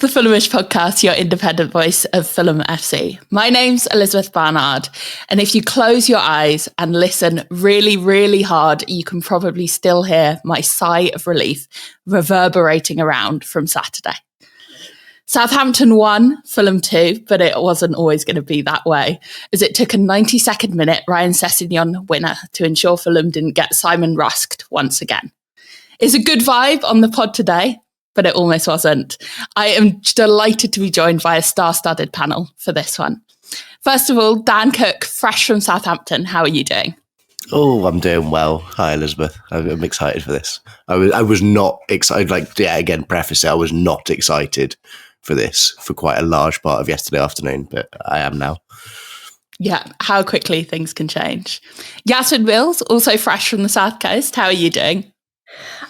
the Fulhamish podcast, your independent voice of Fulham FC. My name's Elizabeth Barnard, and if you close your eyes and listen really, really hard, you can probably still hear my sigh of relief reverberating around from Saturday. Southampton won, Fulham 2, but it wasn't always going to be that way, as it took a 92nd minute Ryan Sess winner to ensure Fulham didn't get Simon Rusked once again. It's a good vibe on the pod today, but it almost wasn't. I am delighted to be joined by a star-studded panel for this one. First of all, Dan Cooke, fresh from Southampton. How are you doing? Oh, I'm doing well. Hi, Elizabeth. I'm excited for this. I was not excited. Again, preface it, I was not excited for this for quite a large part of yesterday afternoon, but I am now. Yeah, how quickly things can change. Yasmin Wills, also fresh from the South Coast. How are you doing?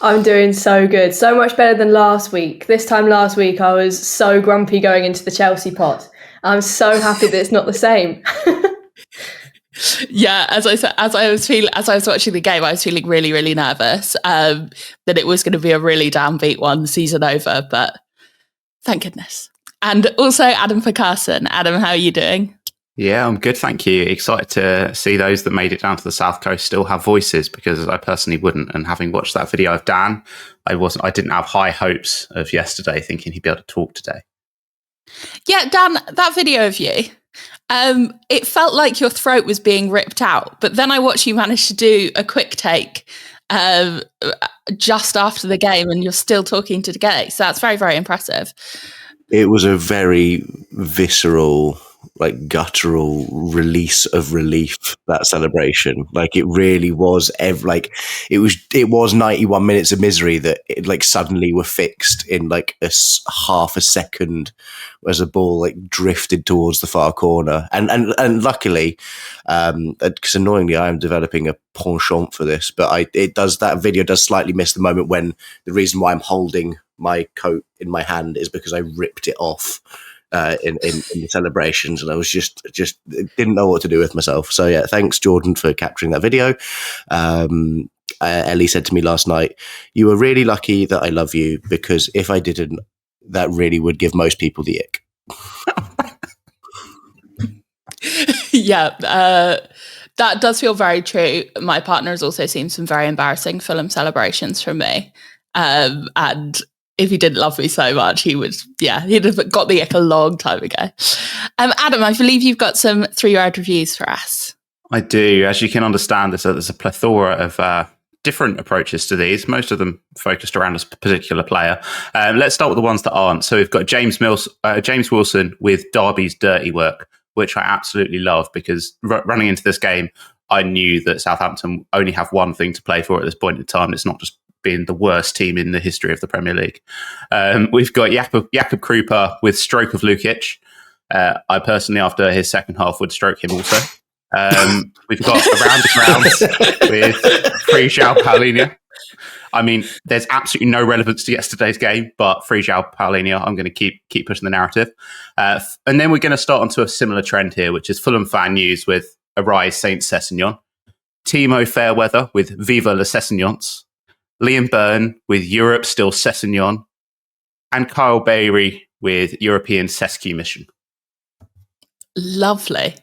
I'm doing so good. So much better than last week. This time last week, I was so grumpy going into the Chelsea pot. I'm so happy that it's not the same. Yeah, as I was watching the game, I was feeling really, really nervous that it was going to be a really downbeat one, season over, but thank goodness. And also Adam Farquharson. Adam, how are you doing? Yeah, I'm good, thank you. Excited to see those that made it down to the South Coast still have voices, because I personally wouldn't. And having watched that video of Dan, I didn't have high hopes of yesterday, thinking he'd be able to talk today. Yeah, Dan, that video of you, it felt like your throat was being ripped out. But then I watched you manage to do a quick take just after the game, and you're still talking today. So that's very, very impressive. It was a very visceral, guttural release of relief, that celebration. It really was it was 91 minutes of misery that it suddenly were fixed in half a second as a ball drifted towards the far corner. And luckily, because annoyingly I am developing a penchant for this, but that video does slightly miss the moment when the reason why I'm holding my coat in my hand is because I ripped it off in the celebrations, and I was just didn't know what to do with myself. So yeah, thanks Jordan for capturing that video. Ellie said to me last night, "You were really lucky that I love you, because if I didn't, that really would give most people the ick." Yeah, that does feel very true. My partner has also seen some very embarrassing Fulham celebrations from me, and if he didn't love me so much, he'd have got the ick a long time ago. Adam, I believe you've got some 3-word reviews for us. I do. As you can understand, there's a plethora of different approaches to these, most of them focused around a particular player. Let's start with the ones that aren't. So we've got James Wilson with Derby's dirty work, which I absolutely love, because running into this game, I knew that Southampton only have one thing to play for at this point in time. It's not just being the worst team in the history of the Premier League. We've got Jakub Krupa with stroke of Lukic. I personally, after his second half, would stroke him also. We've got Around the Grounds with Frižau Paulinho. I mean, there's absolutely no relevance to yesterday's game, but Frižau Paulinho, I'm going to keep pushing the narrative. And then we're going to start onto a similar trend here, which is Fulham fan news with Arise Saint Sessignon, Timo Fairweather with Viva la Sessignons, Liam Byrne with Europe Still Sessignon, and Kyle Bailey with European Sescu Mission. Lovely.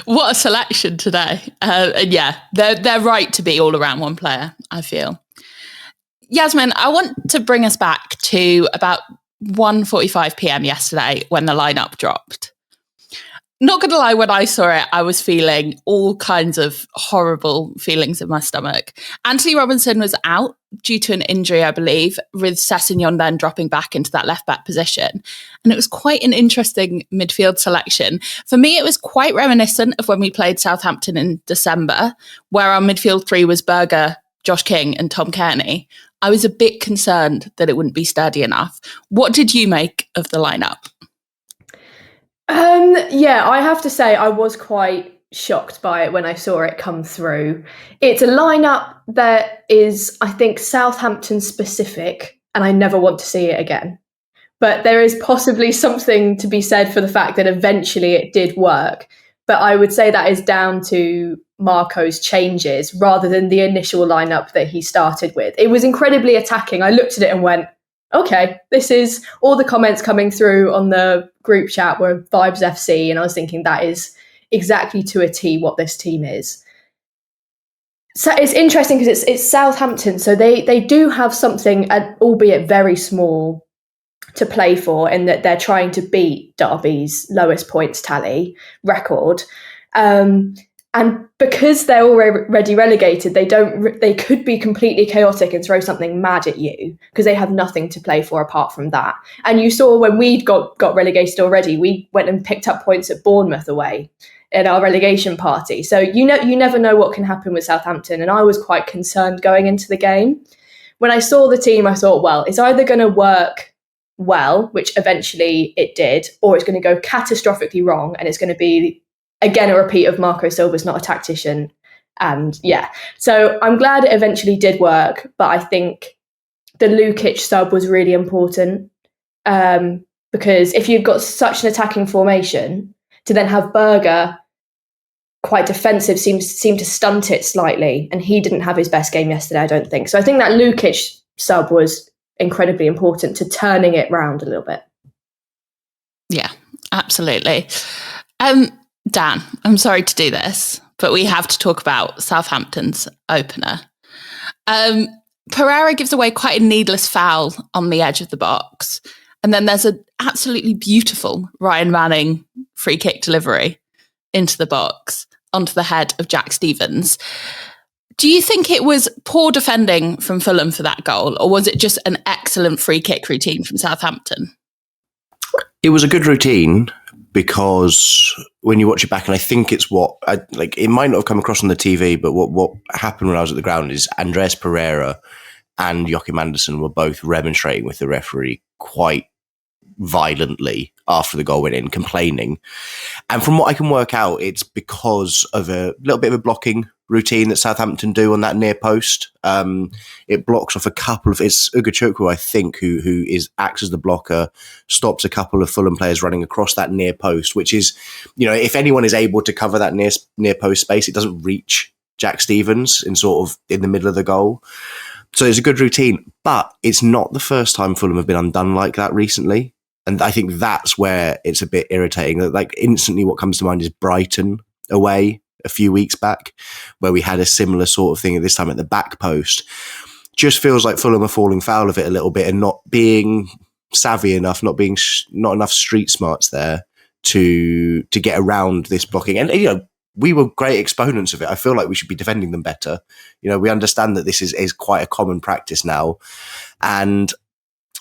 What a selection today. And yeah, they're right to be all around one player, I feel. Yasmin, I want to bring us back to about 1:45 p.m. yesterday when the lineup dropped. Not going to lie, when I saw it, I was feeling all kinds of horrible feelings in my stomach. Anthony Robinson was out due to an injury, I believe, with Sessignon then dropping back into that left-back position. And it was quite an interesting midfield selection. For me, it was quite reminiscent of when we played Southampton in December, where our midfield three was Berger, Josh King and Tom Kearney. I was a bit concerned that it wouldn't be sturdy enough. What did you make of the lineup? Yeah, I have to say I was quite shocked by it when I saw it come through. It's a lineup that is, I think, Southampton specific, and I never want to see it again. But there is possibly something to be said for the fact that eventually it did work. But I would say that is down to Marco's changes rather than the initial lineup that he started with. It was incredibly attacking. I looked at it and went, okay, this is all the comments coming through on the group chat were Vibes FC, and I was thinking that is exactly to a T what this team is. So it's interesting because it's Southampton, so they do have something, albeit very small, to play for, in that they're trying to beat Derby's lowest points tally record. And because they're already relegated, they could be completely chaotic and throw something mad at you because they have nothing to play for apart from that. And you saw when we got relegated already, we went and picked up points at Bournemouth away in our relegation party. So you never know what can happen with Southampton. And I was quite concerned going into the game. When I saw the team, I thought, well, it's either going to work well, which eventually it did, or it's going to go catastrophically wrong, and it's going to be, again, a repeat of Marco Silva's not a tactician. And yeah, so I'm glad it eventually did work, but I think the Lukic sub was really important, because if you've got such an attacking formation, to then have Berger quite defensive seemed to stunt it slightly, and he didn't have his best game yesterday, I don't think. So I think that Lukic sub was incredibly important to turning it round a little bit. Yeah, absolutely. Dan, I'm sorry to do this, but we have to talk about Southampton's opener. Pereira gives away quite a needless foul on the edge of the box. And then there's an absolutely beautiful Ryan Manning free kick delivery into the box onto the head of Jack Stevens. Do you think it was poor defending from Fulham for that goal, or was it just an excellent free kick routine from Southampton? It was a good routine, because when you watch it back, and I think it's it might not have come across on the TV, but what happened when I was at the ground is Andreas Pereira and Joachim Andersen were both remonstrating with the referee quite violently after the goal went in, complaining. And from what I can work out, it's because of a little bit of a blocking routine that Southampton do on that near post. It blocks off a couple of, it's Ugachukwu, I think, who acts as the blocker, stops a couple of Fulham players running across that near post, which is, if anyone is able to cover that near post space, it doesn't reach Jack Stevens in the middle of the goal. So it's a good routine, but it's not the first time Fulham have been undone like that recently. And I think that's where it's a bit irritating. Like, instantly what comes to mind is Brighton away a few weeks back, where we had a similar sort of thing at this time at the back post. Just feels like Fulham are falling foul of it a little bit and not being savvy enough, not enough street smarts there to get around this blocking. And, we were great exponents of it. I feel like we should be defending them better. We understand that this is quite a common practice now. And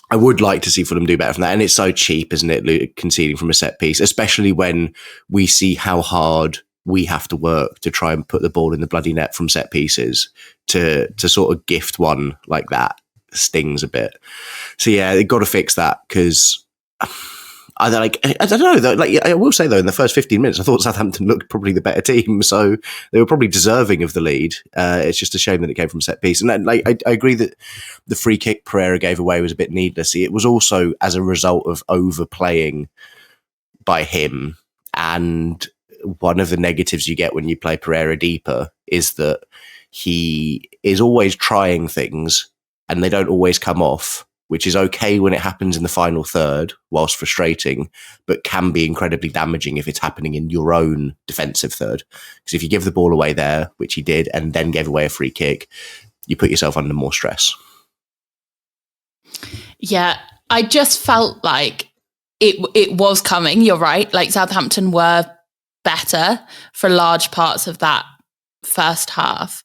I would like to see Fulham do better from that. And it's so cheap, isn't it, conceding from a set piece, especially when we see how hard we have to work to try and put the ball in the bloody net from set pieces. To sort of gift one like that stings a bit. So yeah, they've got to fix that, because I don't know though. I will say though, in the first 15 minutes, I thought Southampton looked probably the better team, so they were probably deserving of the lead. It's just a shame that it came from set piece. And I agree that the free kick Pereira gave away was a bit needless. It was also as a result of overplaying by him. And one of the negatives you get when you play Pereira deeper is that he is always trying things and they don't always come off, which is okay when it happens in the final third, whilst frustrating, but can be incredibly damaging if it's happening in your own defensive third. Because if you give the ball away there, which he did, and then gave away a free kick, you put yourself under more stress. Yeah, I just felt like it was coming. You're right. Like, Southampton were better for large parts of that first half.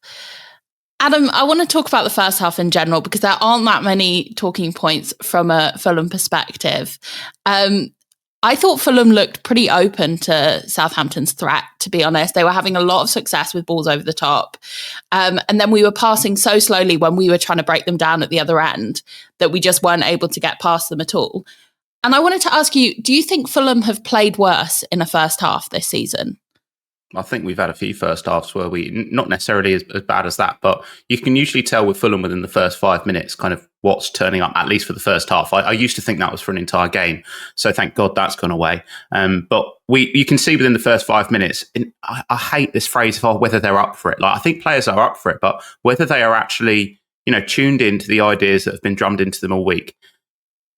Adam, I want to talk about the first half in general, because there aren't that many talking points from a Fulham perspective. I thought Fulham looked pretty open to Southampton's threat, to be honest. They were having a lot of success with balls over the top. And then we were passing so slowly when we were trying to break them down at the other end that we just weren't able to get past them at all. And I wanted to ask you, do you think Fulham have played worse in a first half this season? I think we've had a few first halves where not necessarily as bad as that, but you can usually tell with Fulham within the first 5 minutes kind of what's turning up, at least for the first half. I used to think that was for an entire game, so thank God that's gone away. But you can see within the first 5 minutes, I hate this phrase of whether they're up for it. Like, I think players are up for it, but whether they are actually tuned into the ideas that have been drummed into them all week.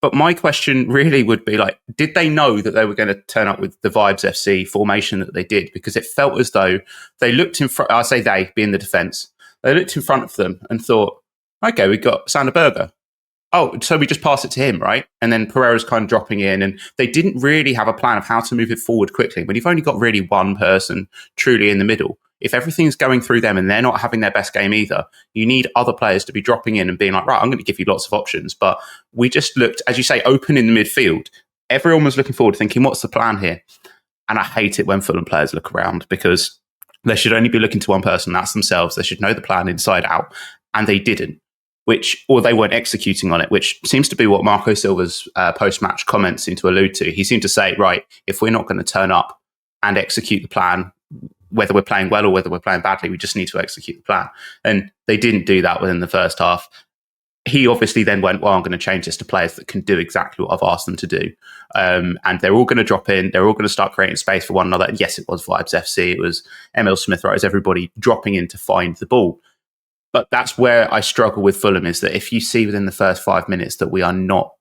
But my question really would be like, did they know that they were going to turn up with the Vibes FC formation that they did? Because it felt as though they looked in front, I say they, being the defence, they looked in front of them and thought, okay, we've got Sander Berger. Oh, so we just pass it to him, right? And then Pereira's kind of dropping in, and they didn't really have a plan of how to move it forward quickly. But you've only got really one person truly in the middle. If everything's going through them and they're not having their best game either, you need other players to be dropping in and being like, right, I'm going to give you lots of options. But we just looked, as you say, open in the midfield. Everyone was looking forward, thinking, what's the plan here? And I hate it when Fulham players look around, because they should only be looking to one person, that's themselves. They should know the plan inside out. And they didn't, or they weren't executing on it, which seems to be what Marco Silva's post-match comments seem to allude to. He seemed to say, right, if we're not going to turn up and execute the plan, whether we're playing well or whether we're playing badly, we just need to execute the plan. And they didn't do that within the first half. He obviously then went, well, I'm going to change this to players that can do exactly what I've asked them to do. And they're all going to drop in. They're all going to start creating space for one another. And yes, it was Vibes FC. It was Emil Smith, right? It was everybody dropping in to find the ball. But that's where I struggle with Fulham, is that if you see within the first 5 minutes that we are not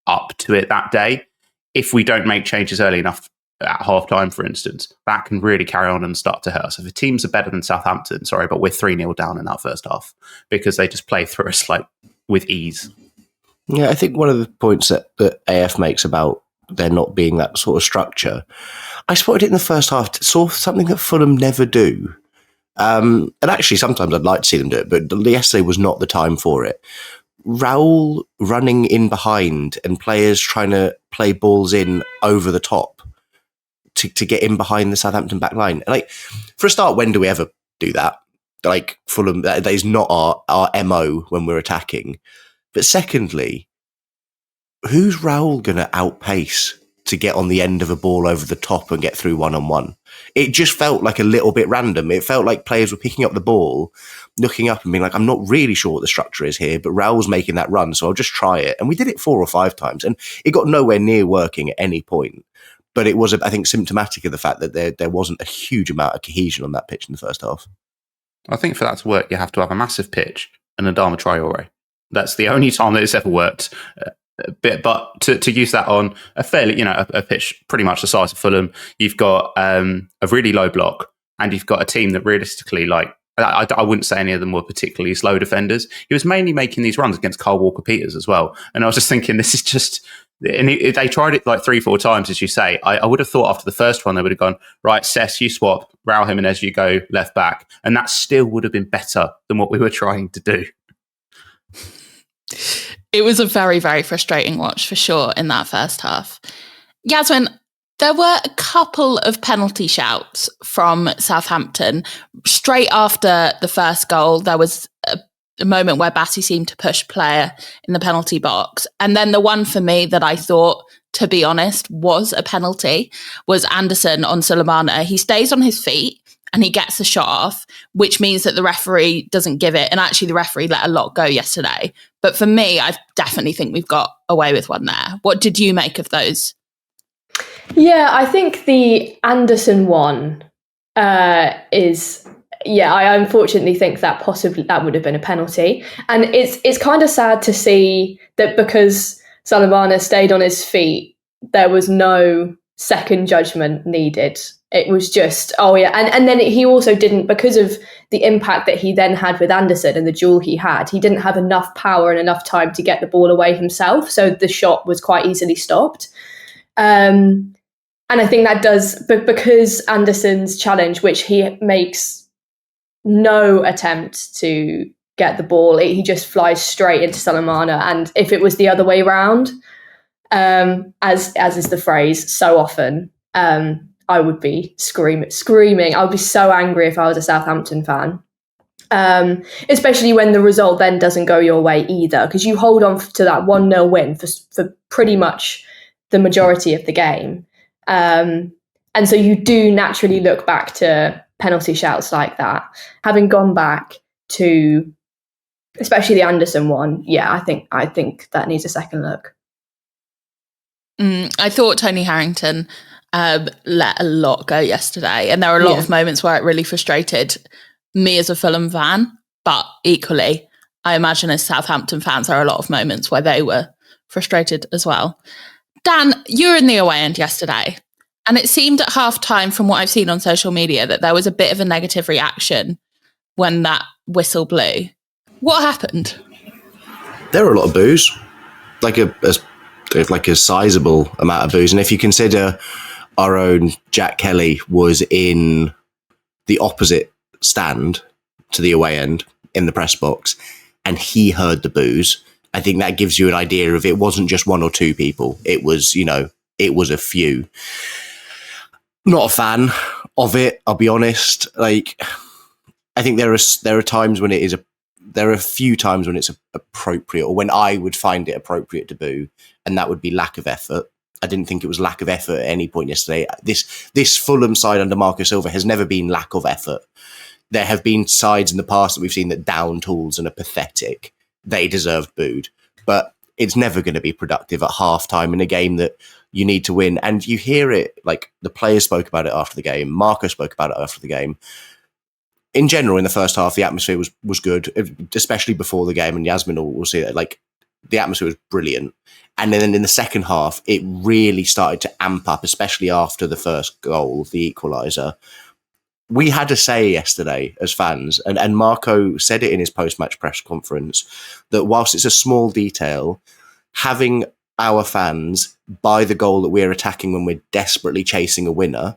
up to it that day, if we don't make changes early enough at half time, for instance, that can really carry on and start to hurt us. If the teams are better than Southampton, but we're 3-0 down in that first half because they just play through us like with ease. Yeah, I think one of the points that AF makes about there not being that sort of structure, I spotted it in the first half, saw something that Fulham never do. And actually, sometimes I'd like to see them do it, but yesterday was not the time for it. Raul running in behind and players trying to play balls in over the top to get in behind the Southampton back line. Like, for a start, when do we ever do that? Like, Fulham, that is not our MO when we're attacking. But secondly, who's Raul going to outpace to get on the end of a ball over the top and get through one-on-one? It just felt like a little bit random. It felt like players were picking up the ball, looking up and being like, I'm not really sure what the structure is here, but Raul's making that run, so I'll just try it. And we did it 4 or 5 times, and it got nowhere near working at any point. But it was, I think, symptomatic of the fact that there wasn't a huge amount of cohesion on that pitch in the first half. I think for that to work, you have to have a massive pitch and Adama Traore. That's the only time that it's ever worked. But to use that on a fairly, a pitch pretty much the size of Fulham, you've got a really low block, and you've got a team that realistically, I wouldn't say any of them were particularly slow defenders. He was mainly making these runs against Kyle Walker-Peters as well. And I was just thinking, this is just... And they tried it like 3-4 times, as you say. I would have thought after the first one, they would have gone, right, Sess, you swap, Raul Jimenez, you go left back. And that still would have been better than what we were trying to do. It was a very, very frustrating watch for sure in that first half. Yasmin, there were a couple of penalty shouts from Southampton. Straight after the first goal, there was a moment where Batty seemed to push player in the penalty box. And then the one for me that I thought, to be honest, was a penalty was Anderson on Sulemana. He stays on his feet and he gets the shot off, which means that the referee doesn't give it. And actually the referee let a lot go yesterday. But for me, I definitely think we've got away with one there. What did you make of those? Yeah, I think the Anderson one is... Yeah, I unfortunately think that possibly that would have been a penalty. And it's kind of sad to see that because Sulemana stayed on his feet, there was no second judgment needed. It was just, and then he also didn't, because of the impact that he then had with Anderson and the duel he didn't have enough power and enough time to get the ball away himself. So the shot was quite easily stopped. And I think that does, but because Anderson's challenge, which he makes no attempt to get the ball, he just flies straight into Sulemana. And if it was the other way around, as is the phrase so often, I would be screaming. I would be so angry if I was a Southampton fan, especially when the result then doesn't go your way either, because you hold on to that 1-0 win for pretty much the majority of the game. And so you do naturally look back to penalty shouts like that. Having gone back to especially the Anderson one, I think that needs a second look. I thought Tony Harrington let a lot go yesterday, and there were a lot of moments where it really frustrated me as a Fulham fan, but equally I imagine as Southampton fans there are a lot of moments where they were frustrated as well. Dan, you were in the away end yesterday, and it seemed at half-time, from what I've seen on social media, that there was a bit of a negative reaction when that whistle blew. What happened? There were a lot of boos, like a sizable amount of boos. And if you consider our own Jack Kelly was in the opposite stand to the away end in the press box, and he heard the boos, I think that gives you an idea of it wasn't just one or two people. It was, it was a few. Not a fan of it, I'll be honest. Like, I think there are times when there are a few times when it's appropriate, or when I would find it appropriate to boo, and that would be lack of effort. I didn't think it was lack of effort at any point yesterday. This Fulham side under Marco Silva has never been lack of effort. There have been sides in the past that we've seen that down tools and are pathetic. They deserved booed, but it's never going to be productive at halftime in a game that you need to win. And you hear it, like the players spoke about it after the game. Marco spoke about it after the game. In general, in the first half, the atmosphere was good, especially before the game. And Yasmin will see that. Like, the atmosphere was brilliant. And then in the second half, it really started to amp up, especially after the first goal, the equaliser. We had a say yesterday as fans, and Marco said it in his post-match press conference, that whilst it's a small detail, having our fans buy the goal that we're attacking when we're desperately chasing a winner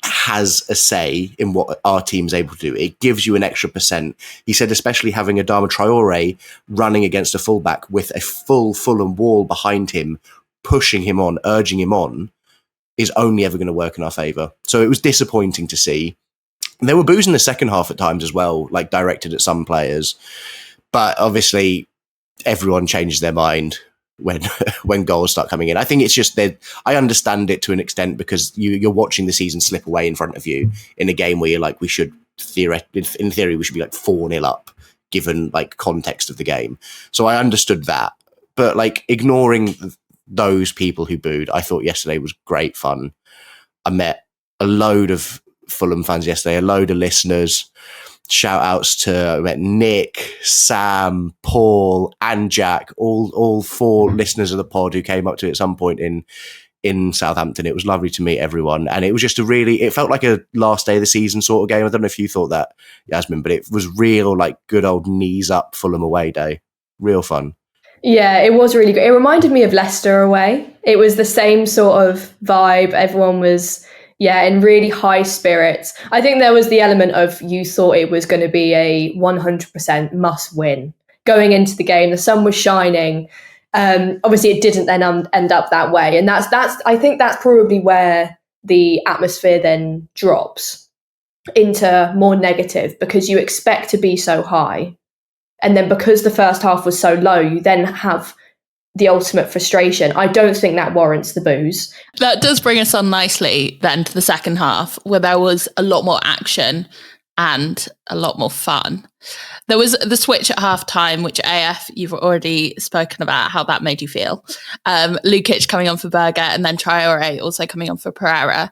has a say in what our team's able to do. It gives you an extra percent. He said especially having Adama Traore running against a fullback with a full Fulham wall behind him, pushing him on, urging him on, is only ever going to work in our favour. So it was disappointing to see. There were boos in the second half at times as well, like directed at some players. But obviously everyone changes their mind when goals start coming in. I think it's just that I understand it to an extent, because you're watching the season slip away in front of you in a game where you're like, we should in theory, we should be like 4-0 up given like context of the game. So I understood that, but like ignoring those people who booed, I thought yesterday was great fun. I met a load of Fulham fans yesterday, a load of listeners. Shout outs to Nick, Sam, Paul, and Jack, all four listeners of the pod who came up to it at some point in Southampton. It was lovely to meet everyone. And it was just it felt like a last day of the season sort of game. I don't know if you thought that, Yasmin, but it was real, like good old knees up Fulham away day. Real fun. Yeah, it was really good. It reminded me of Leicester away. It was the same sort of vibe. Everyone was in really high spirits. I think there was the element of you thought it was going to be a 100% must win. Going into the game, the sun was shining. Obviously, it didn't then end up that way. And that's I think that's probably where the atmosphere then drops into more negative, because you expect to be so high. And then because the first half was so low, you then have the ultimate frustration. I don't think that warrants the boos. That does bring us on nicely then to the second half, where there was a lot more action and a lot more fun. There was the switch at half-time, which AF, you've already spoken about how that made you feel. Lukic coming on for Berger, and then Traore also coming on for Pereira.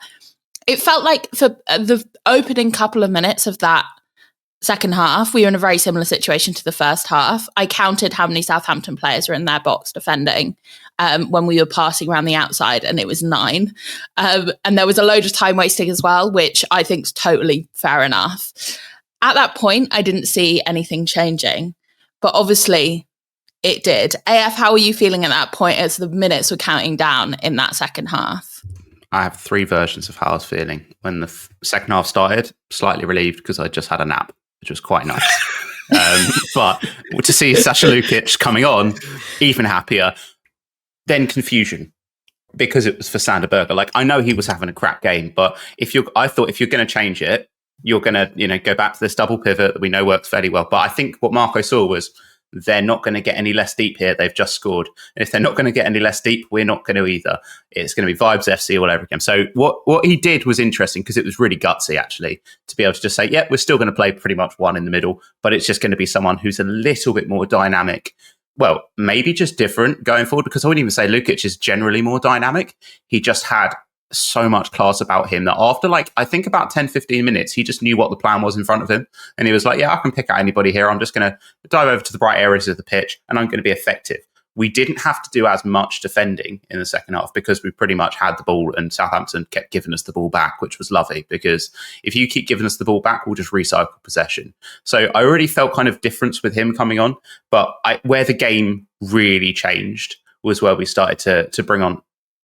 It felt like for the opening couple of minutes of that second half, we were in a very similar situation to the first half. I counted how many Southampton players were in their box defending when we were passing around the outside, and it was 9. And there was a load of time wasting as well, which I think is totally fair enough. At that point, I didn't see anything changing, but obviously it did. AF, how were you feeling at that point as the minutes were counting down in that second half? I have 3 versions of how I was feeling. When the second half started, slightly relieved because I just had a nap, which was quite nice. But to see Sasha Lukic coming on, even happier. Then confusion, because it was for Sander Berger. Like, I know he was having a crap game, but I thought if you're going to change it, you're going to go back to this double pivot that we know works fairly well. But I think what Marco saw was they're not going to get any less deep here. They've just scored. And if they're not going to get any less deep, we're not going to either. It's going to be Vibes FC all over again. So what he did was interesting, because it was really gutsy, actually, to be able to just say, we're still going to play pretty much one in the middle, but it's just going to be someone who's a little bit more dynamic. Well, maybe just different going forward, because I wouldn't even say Lukic is generally more dynamic. He just had so much class about him that after I think about 10, 15 minutes, he just knew what the plan was in front of him. And he was like, I can pick out anybody here. I'm just going to dive over to the bright areas of the pitch and I'm going to be effective. we didn't have to do as much defending in the second half because we pretty much had the ball and Southampton kept giving us the ball back, which was lovely because if you keep giving us the ball back, we'll just recycle possession. So I already felt kind of difference with him coming on, but where the game really changed was where we started to bring on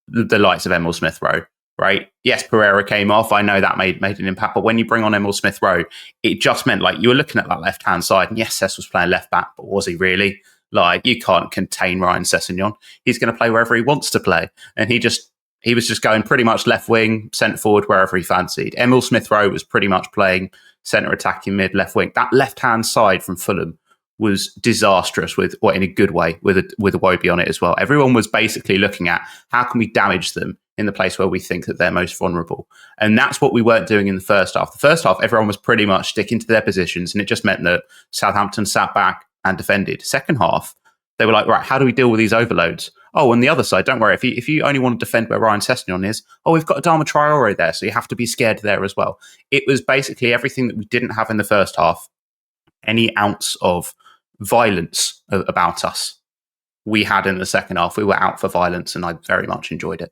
the likes of Emile Smith-Rowe. Right. Yes, Pereira came off. I know that made an impact. But when you bring on Emile Smith-Rowe, it just meant like you were looking at that left-hand side. And yes, Sess was playing left back, but was he really? Like, you can't contain Ryan Sess. He's going to play wherever he wants to play. And he was just going pretty much left wing, centre forward, wherever he fancied. Emile Smith-Rowe was pretty much playing centre attacking mid, left wing. That left-hand side from Fulham was disastrous in a good way, with a Iwobi on it as well. Everyone was basically looking at how can we damage them in the place where we think that they're most vulnerable. And that's what we weren't doing in the first half. The first half, everyone was pretty much sticking to their positions, and it just meant that Southampton sat back and defended. Second half, they were like, right, how do we deal with these overloads? Oh, on the other side, don't worry. If you only want to defend where Ryan Sess is, we've got Adama Traore there, so you have to be scared there as well. It was basically everything that we didn't have in the first half. Any ounce of violence about us we had in the second half. We were out for violence, and I very much enjoyed it.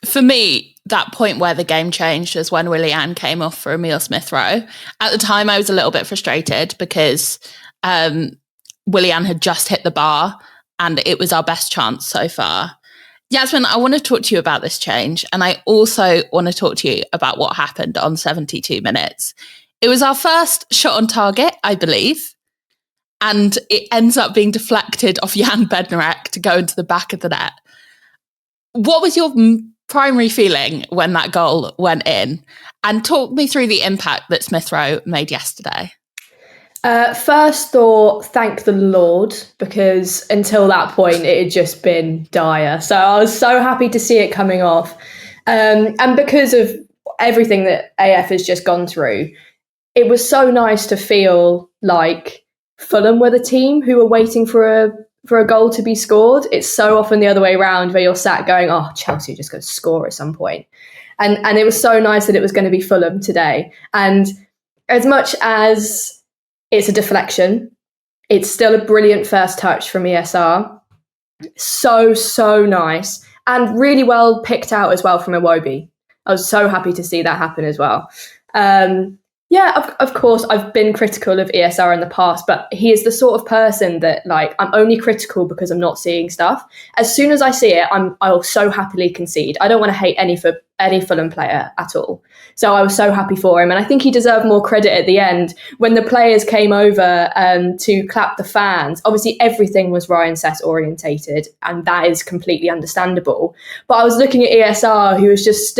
For me, that point where the game changed was when Willian came off for Emile Smith-Rowe. At the time, I was a little bit frustrated because Willian had just hit the bar and it was our best chance so far. Yasmin, I want to talk to you about this change, and I also want to talk to you about what happened on 72 minutes. It was our first shot on target, I believe, and it ends up being deflected off Jan Bednarek to go into the back of the net. What was your primary feeling when that goal went in? And talk me through the impact that Smith-Rowe made yesterday. First thought, thank the Lord, because until that point it had just been dire. So I was so happy to see it coming off. And because of everything that AF has just gone through, it was so nice to feel like Fulham were the team who were waiting for a goal to be scored. It's so often the other way around where you're sat going, oh, Chelsea are just going to score at some point. And it was so nice that it was going to be Fulham today. And as much as it's a deflection, it's still a brilliant first touch from ESR. So nice. And really well picked out as well from Iwobi. I was so happy to see that happen as well. Of course, I've been critical of ESR in the past, but he is the sort of person that, like, I'm only critical because I'm not seeing stuff. As soon as I see it, I'll so happily concede. I don't want to hate any Fulham player at all. So I was so happy for him. And I think he deserved more credit at the end when the players came over to clap the fans. Obviously, everything was Ryan Sess orientated, and that is completely understandable. But I was looking at ESR, who was just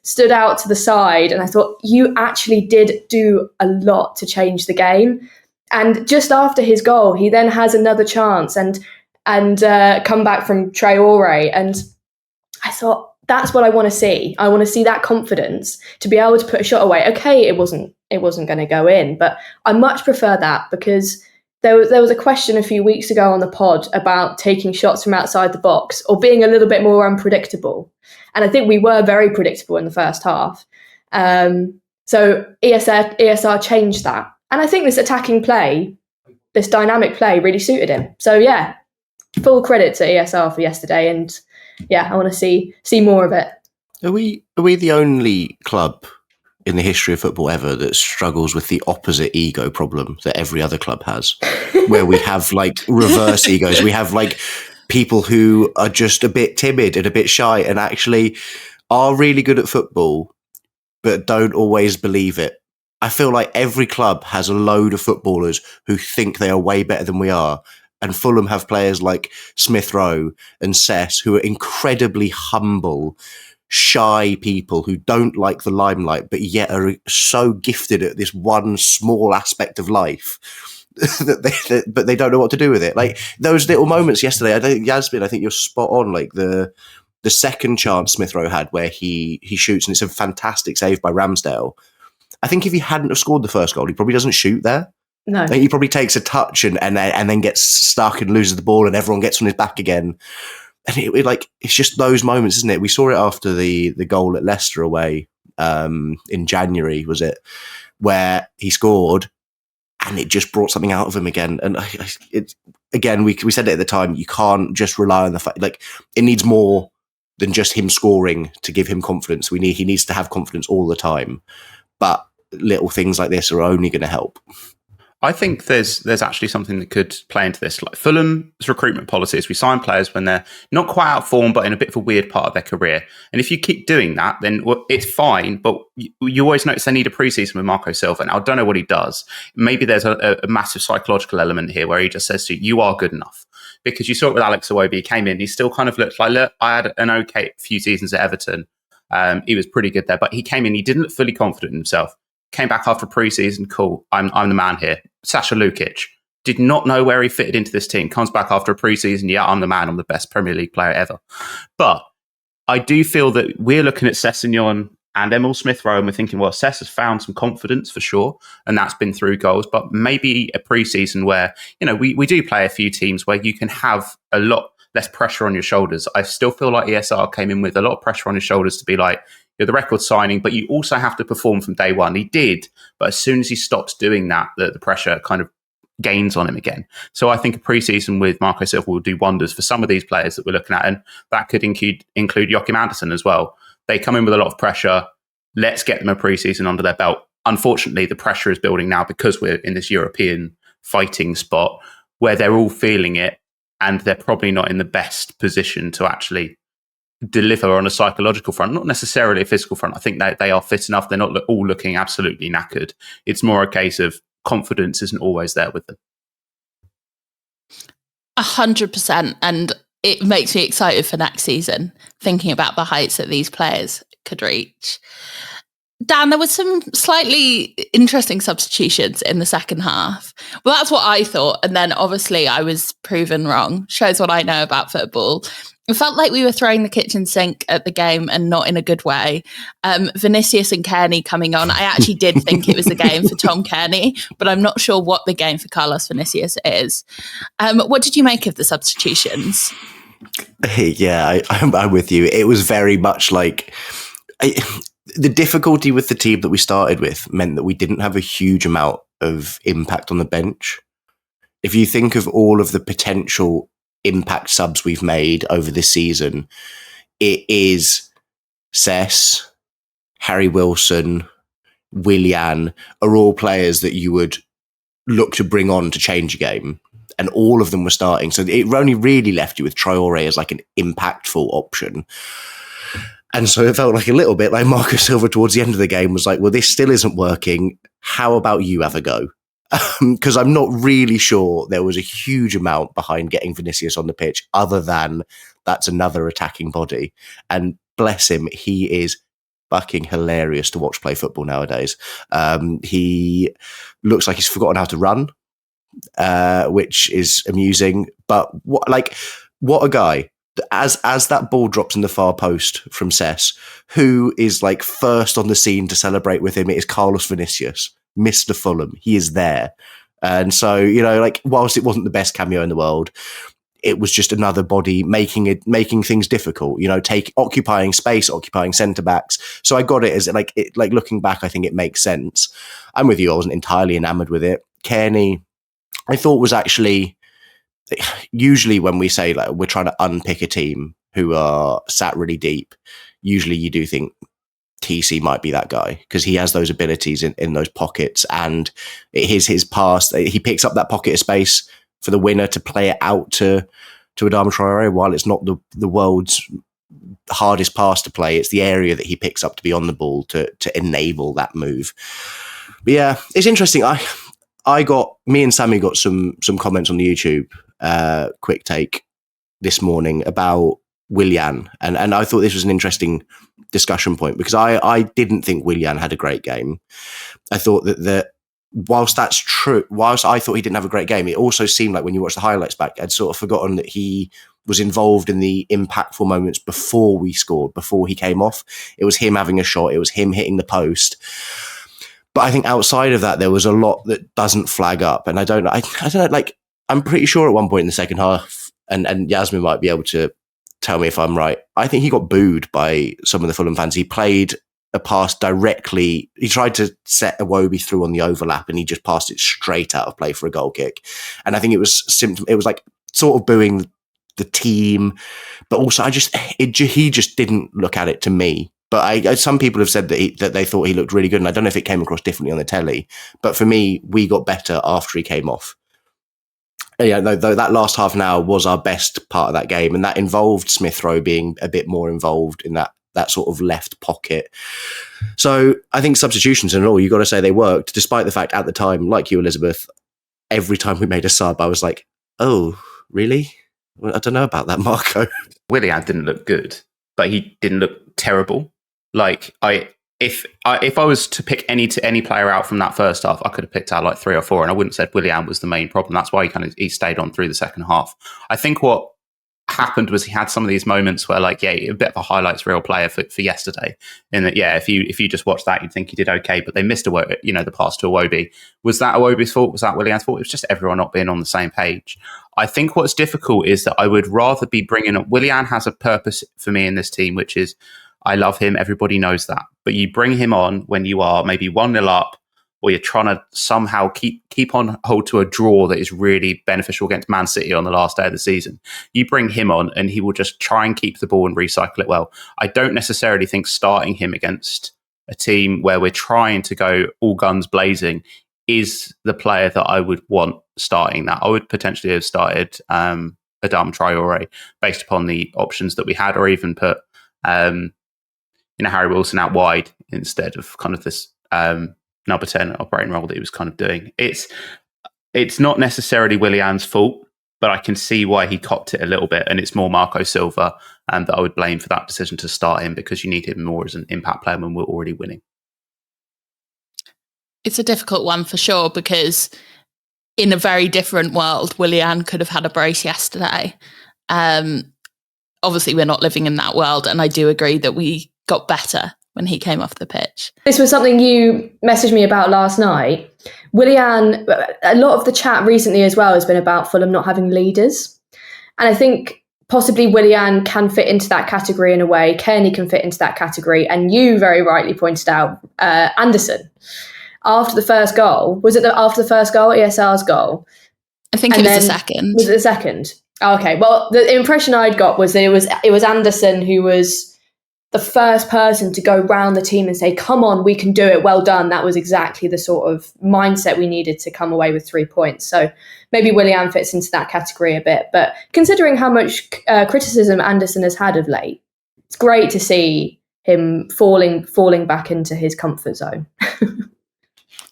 stood out to the side, and I thought, you actually did do a lot to change the game. And just after his goal, he then has another chance and come back from Traore, and I thought, that's what I want to see. I want to see that confidence to be able to put a shot away. Okay, it wasn't going to go in, but I much prefer that, because there was a question a few weeks ago on the pod about taking shots from outside the box or being a little bit more unpredictable. And I think we were very predictable in the first half. So ESR changed that. And I think this attacking play, this dynamic play, really suited him. So yeah, full credit to ESR for yesterday. And yeah, I want to see more of it. Are we the only club in the history of football ever that struggles with the opposite ego problem that every other club has, where we have like reverse egos? We have like people who are just a bit timid and a bit shy and actually are really good at football, but don't always believe it. I feel like every club has a load of footballers who think they are way better than we are. And Fulham have players like Smith-Rowe and Sess who are incredibly humble, shy people who don't like the limelight, but yet are so gifted at this one small aspect of life but they don't know what to do with it. Like those little moments yesterday, Yasmin, I think you're spot on. Like the second chance Smith-Rowe had where he shoots and it's a fantastic save by Ramsdale. I think if he hadn't have scored the first goal, he probably doesn't shoot there. No, like, he probably takes a touch and then gets stuck and loses the ball and everyone gets on his back again. And it's just those moments, isn't it? We saw it after the goal at Leicester away in January, was it, where he scored and it just brought something out of him again. And again, we said it at the time, you can't just rely on the fact, like, it needs more than just him scoring to give him confidence. He needs to have confidence all the time. But little things like this are only going to help. I think there's actually something that could play into this. Like Fulham's recruitment policy is we sign players when they're not quite out of form, but in a bit of a weird part of their career. And if you keep doing that, then it's fine. But you always notice they need a preseason with Marco Silva. And I don't know what he does. Maybe there's a massive psychological element here where he just says to you, you are good enough. Because you saw it with Alex Iwobi. He came in, he still kind of looked like, look, I had an okay few seasons at Everton. He was pretty good there. But he came in, he didn't look fully confident in himself. Came back after pre-season, cool, I'm the man here. Sasha Lukic did not know where he fitted into this team. Comes back after a pre-season, yeah, I'm the man, I'm the best Premier League player ever. But I do feel that we're looking at Sessegnon and Emil Smith-Rowe and we're thinking, well, Sess has found some confidence for sure, and that's been through goals, but maybe a pre-season where, we do play a few teams where you can have a lot less pressure on your shoulders. I still feel like ESR came in with a lot of pressure on his shoulders to be like, you're the record signing, but you also have to perform from day one. He did, but as soon as he stops doing that, the pressure kind of gains on him again. So I think a pre-season with Marco Silva will do wonders for some of these players that we're looking at, and that could include Joachim Andersen as well. They come in with a lot of pressure. Let's get them a pre-season under their belt. Unfortunately, the pressure is building now because we're in this European fighting spot where they're all feeling it, and they're probably not in the best position to actually deliver on a psychological front, not necessarily a physical front. I think that they are fit enough. They're not all looking absolutely knackered. It's more a case of confidence isn't always there with them. 100%. And it makes me excited for next season, thinking about the heights that these players could reach. Dan, there was some slightly interesting substitutions in the second half. Well, that's what I thought. And then obviously I was proven wrong. Shows what I know about football. It felt like we were throwing the kitchen sink at the game and not in a good way. Vinicius and Kearney coming on. I actually did think it was a game for Tom Kearney, but I'm not sure what the game for Carlos Vinicius is. What did you make of the substitutions? Yeah, I'm with you. It was very much like... the difficulty with the team that we started with meant that we didn't have a huge amount of impact on the bench. If you think of all of the potential impact subs we've made over this season, it is Sess, Harry Wilson, Willian are all players that you would look to bring on to change a game. And all of them were starting. So it only really left you with Traore as like an impactful option. And so it felt like a little bit like Marco Silva towards the end of the game was like, well, this still isn't working. How about you have a go? Because I'm not really sure there was a huge amount behind getting Vinicius on the pitch other than that's another attacking body. And bless him, he is fucking hilarious to watch play football nowadays. He looks like he's forgotten how to run, which is amusing. But what a guy. As that ball drops in the far post from Sess, who is like first on the scene to celebrate with him, it is Carlos Vinicius, Mr. Fulham. He is there. And so, whilst it wasn't the best cameo in the world, it was just another body making things difficult, occupying space, occupying centre backs. So I got it as like looking back, I think it makes sense. I'm with you. I wasn't entirely enamored with it. Kearney, I thought was actually, usually when we say like we're trying to unpick a team who are sat really deep, usually you do think TC might be that guy because he has those abilities in those pockets, and his pass, he picks up that pocket of space for the winner to play it out to Adama Traore. While it's not the world's hardest pass to play, it's the area that he picks up to be on the ball to enable that move. But yeah, it's interesting. Me and Sammy got some comments on the YouTube quick take this morning about Willian, and I thought this was an interesting discussion point because I didn't think Willian had a great game. I thought that whilst that's true, whilst I thought he didn't have a great game, it also seemed like when you watch the highlights back, I'd sort of forgotten that he was involved in the impactful moments before we scored, before he came off. It was him having a shot, it was him hitting the post. But I think outside of that, there was a lot that doesn't flag up. And I don't know, like, I'm pretty sure at one point in the second half, and Yasmin might be able to tell me if I'm right, I think he got booed by some of the Fulham fans. He played a pass directly. He tried to set Iwobi through on the overlap, and he just passed it straight out of play for a goal kick. And I think it was like sort of booing the team, but also he just didn't look at it to me. But some people have said that they thought he looked really good, and I don't know if it came across differently on the telly. But for me, we got better after he came off. Yeah, though that last half an hour was our best part of that game, and that involved Smith Rowe being a bit more involved in that sort of left pocket. So I think substitutions and all, you got to say they worked, despite the fact at the time, like you, Elizabeth, every time we made a sub, I was like, oh, really? Well, I don't know about that, Marco. Willian didn't look good, but he didn't look terrible. Like if I was to pick any player out from that first half, I could have picked out like 3 or 4, and I wouldn't have said Willian was the main problem. That's why he stayed on through the second half. I think what happened was he had some of these moments where, like, a bit of a highlights reel player for yesterday. In that, if you just watch that, you'd think he did okay, but they missed the pass to Iwobi. Was that Iwobi's fault? Was that Willian's fault? It was just everyone not being on the same page. I think what's difficult is that I would rather be bringing up Willian has a purpose for me in this team, which is I love him. Everybody knows that. But you bring him on when you are maybe 1-0 up, or you're trying to somehow keep on hold to a draw that is really beneficial against Man City on the last day of the season. You bring him on and he will just try and keep the ball and recycle it well. I don't necessarily think starting him against a team where we're trying to go all guns blazing is the player that I would want starting that. I would potentially have started Adama Traore based upon the options that we had, or even put Harry Wilson out wide instead of kind of this number 10 operating role that he was kind of doing. It's not necessarily Willian's fault, but I can see why he copped it a little bit, and it's more Marco Silva that I would blame for that decision to start him, because you need him more as an impact player when we're already winning. It's a difficult one for sure, because in a very different world, Willian could have had a brace yesterday. Obviously, we're not living in that world, and I do agree that we got better when he came off the pitch. This was something you messaged me about last night. Willian, a lot of the chat recently as well has been about Fulham not having leaders. And I think possibly Willian can fit into that category in a way. Kearney can fit into that category. And you very rightly pointed out Anderson. After the first goal, was it after the first goal, ESR's goal? I think it was the second. Was it the second? Oh, okay. Well, the impression I'd got was that it was Anderson who was the first person to go round the team and say, come on, we can do it, well done. That was exactly the sort of mindset we needed to come away with 3 points. So maybe Willian fits into that category a bit. But considering how much criticism Anderson has had of late, it's great to see him falling back into his comfort zone.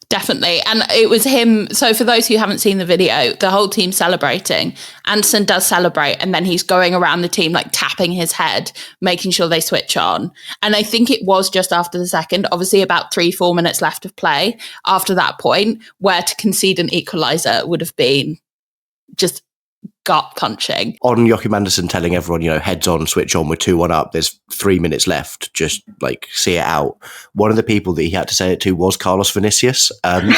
Definitely. And it was him. So for those who haven't seen the video, the whole team celebrating. Anderson does celebrate, and then he's going around the team, like tapping his head, making sure they switch on. And I think it was just after the second, obviously about 3-4 minutes left of play after that point, where to concede an equaliser would have been just gut punching. On Joachim Anderson telling everyone, heads on, switch on, we're 2-1 up, there's 3 minutes left, just like see it out. One of the people that he had to say it to was Carlos Vinicius. And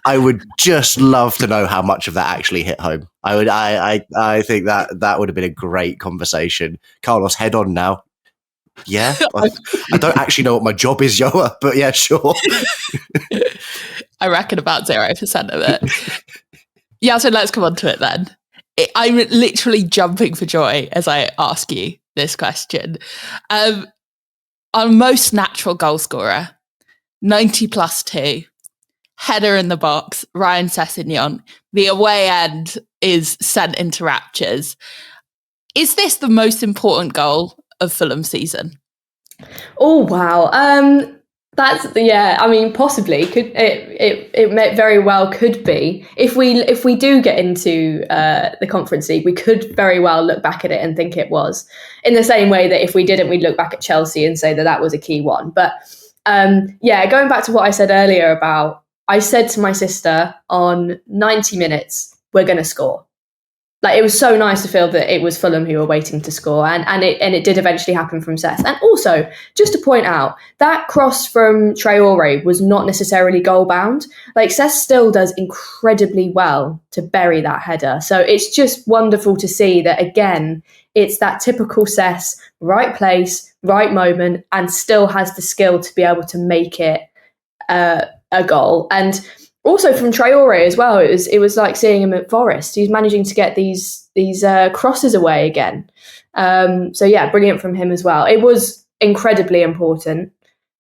I would just love to know how much of that actually hit home. I think that would have been a great conversation. Carlos, head on now. Yeah. I don't actually know what my job is, Yoa, but yeah, sure. I reckon about 0% of it. Yeah, so let's come on to it then. I'm literally jumping for joy as I ask you this question. Our most natural goal scorer, 90 plus 2, header in the box, Ryan Sess. The away end is sent into raptures. Is this the most important goal of Fulham season? Oh, wow. Possibly could it may very well could be. If we do get into the Conference League, we could very well look back at it and think it was, in the same way that if we didn't, we'd look back at Chelsea and say that was a key one. But going back to what I said earlier about, I said to my sister on 90 minutes, we're going to score. Like, it was so nice to feel that it was Fulham who were waiting to score, and it did eventually happen from Sess. And also, just to point out, that cross from Traore was not necessarily goal bound. Like, Sess still does incredibly well to bury that header. So it's just wonderful to see that, again, it's that typical Sess, right place, right moment, and still has the skill to be able to make it a goal. And also from Traore as well, it was like seeing him at Forest. He's managing to get these crosses away again. So yeah, brilliant from him as well. It was incredibly important,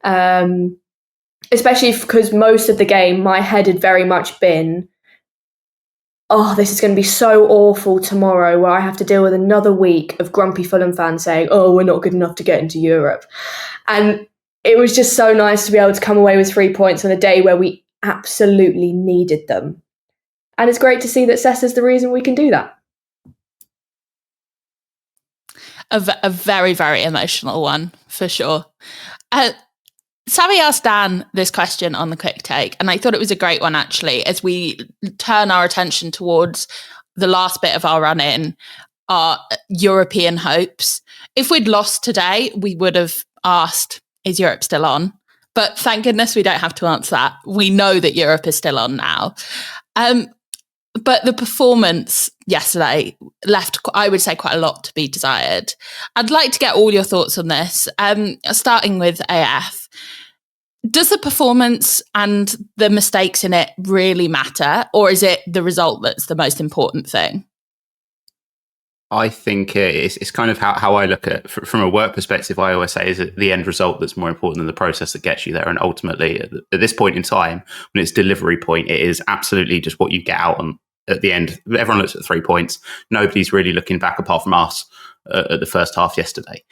especially because most of the game, my head had very much been, oh, this is going to be so awful tomorrow, where I have to deal with another week of grumpy Fulham fans saying, oh, we're not good enough to get into Europe. And it was just so nice to be able to come away with 3 points on a day where we absolutely needed them. And it's great to see that Sess is the reason we can do that. A very, very emotional one, for sure. Sammy asked Dan this question on the quick take, and I thought it was a great one, actually, as we turn our attention towards the last bit of our run-in, our European hopes. If we'd lost today, we would have asked, is Europe still on? But thank goodness we don't have to answer that. We know that Europe is still on now. But the performance yesterday left, I would say, quite a lot to be desired. I'd like to get all your thoughts on this, starting with AF. Does the performance and the mistakes in it really matter, or is it the result that's the most important thing? I think it's kind of how I look at it. From a work perspective, I always say is it the end result that's more important than the process that gets you there. And ultimately, at this point in time, when it's delivery point, it is absolutely just what you get out on at the end. Everyone looks at 3 points. Nobody's really looking back apart from us at the first half yesterday.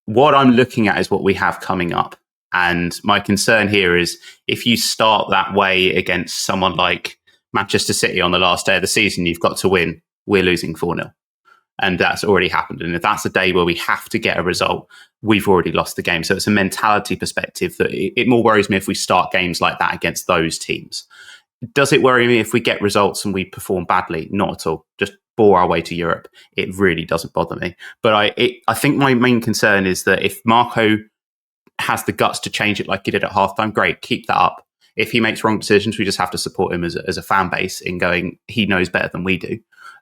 What I'm looking at is what we have coming up. And my concern here is if you start that way against someone like Manchester City on the last day of the season, you've got to win. We're losing 4-0. And that's already happened. And if that's a day where we have to get a result, we've already lost the game. So it's a mentality perspective that it more worries me if we start games like that against those teams. Does it worry me if we get results and we perform badly? Not at all. Just bore our way to Europe. It really doesn't bother me. But I think my main concern is that if Marco has the guts to change it like he did at halftime, great, keep that up. If he makes wrong decisions, we just have to support him as a fan base in going, he knows better than we do.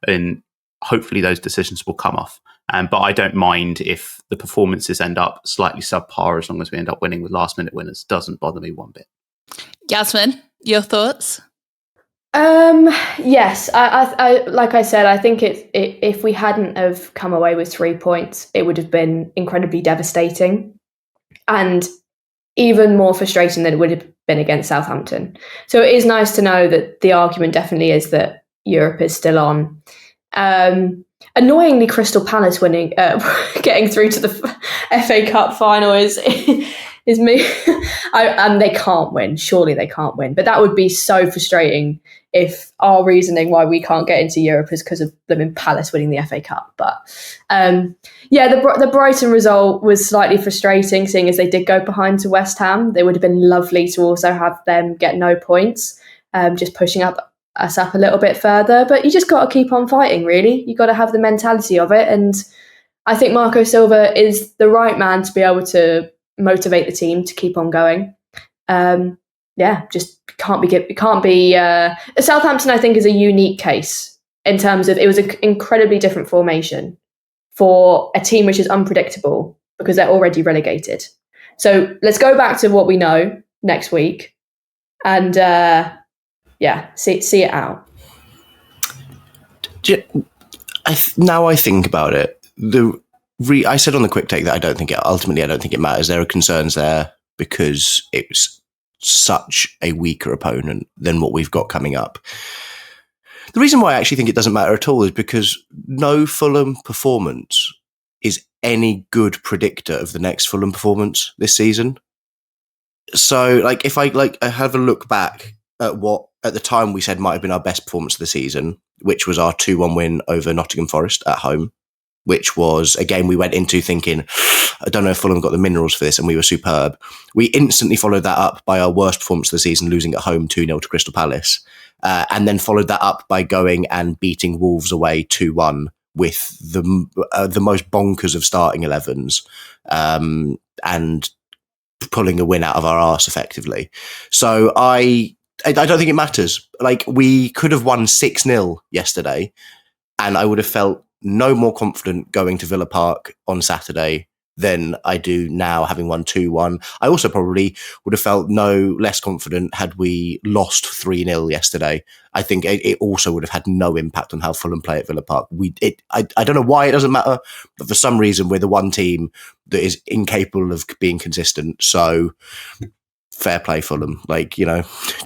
And hopefully those decisions will come off. But I don't mind if the performances end up slightly subpar as long as we end up winning with last minute winners. Doesn't bother me one bit. Yasmin, your thoughts? Yes, I like I said, I think if we hadn't have come away with 3 points, it would have been incredibly devastating and even more frustrating than it would have been against Southampton. So it is nice to know that the argument definitely is that Europe is still on. Annoyingly, Crystal Palace winning, getting through to the FA Cup final is me. And they can't win. Surely they can't win. But that would be so frustrating if our reasoning why we can't get into Europe is because of them in Palace winning the FA Cup. But the Brighton result was slightly frustrating, seeing as they did go behind to West Ham. They would have been lovely to also have them get no points, just pushing us up a little bit further. But you just got to keep on fighting, really. You got to have the mentality of it. And I think Marco Silva is the right man to be able to motivate the team to keep on going. Just can't be. Southampton, I think, is a unique case in terms of it was an incredibly different formation for a team which is unpredictable because they're already relegated. So let's go back to what we know next week and see it out. Now I think about it, I said on the quick take that I don't think it matters. There are concerns there because it's such a weaker opponent than what we've got coming up. The reason why I actually think it doesn't matter at all is because no Fulham performance is any good predictor of the next Fulham performance this season. So, if I have a look back at what at the time we said might have been our best performance of the season, which was our 2-1 win over Nottingham Forest at home, which was a game we went into thinking, I don't know if Fulham got the minerals for this, and we were superb. We instantly followed that up by our worst performance of the season, losing at home 2-0 to Crystal Palace. and then followed that up by going and beating Wolves away 2-1 with the most bonkers of starting 11s, and pulling a win out of our arse effectively. So I don't think it matters. Like, we could have won 6-0 yesterday, and I would have felt no more confident going to Villa Park on Saturday than I do now, having won 2-1. I also probably would have felt no less confident had we lost 3-0 yesterday. I think it also would have had no impact on how Fulham play at Villa Park. I don't know why it doesn't matter, but for some reason we're the one team that is incapable of being consistent. So fair play, Fulham. Like,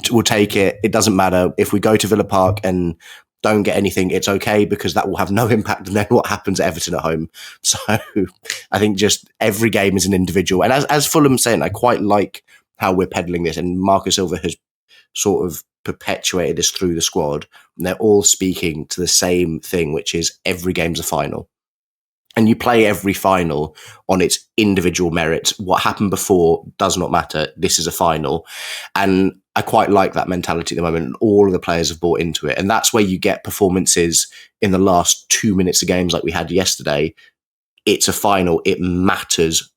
we'll take it. It doesn't matter if we go to Villa Park and don't get anything, it's okay, because that will have no impact on then what happens at Everton at home. So I think just every game is an individual. And as Fulham's saying, I quite like how we're peddling this, and Marco Silva has sort of perpetuated this through the squad. And they're all speaking to the same thing, which is every game's a final. And you play every final on its individual merits. What happened before does not matter. This is a final. And I quite like that mentality at the moment. All of the players have bought into it. And that's where you get performances in the last 2 minutes of games like we had yesterday. It's a final. It matters,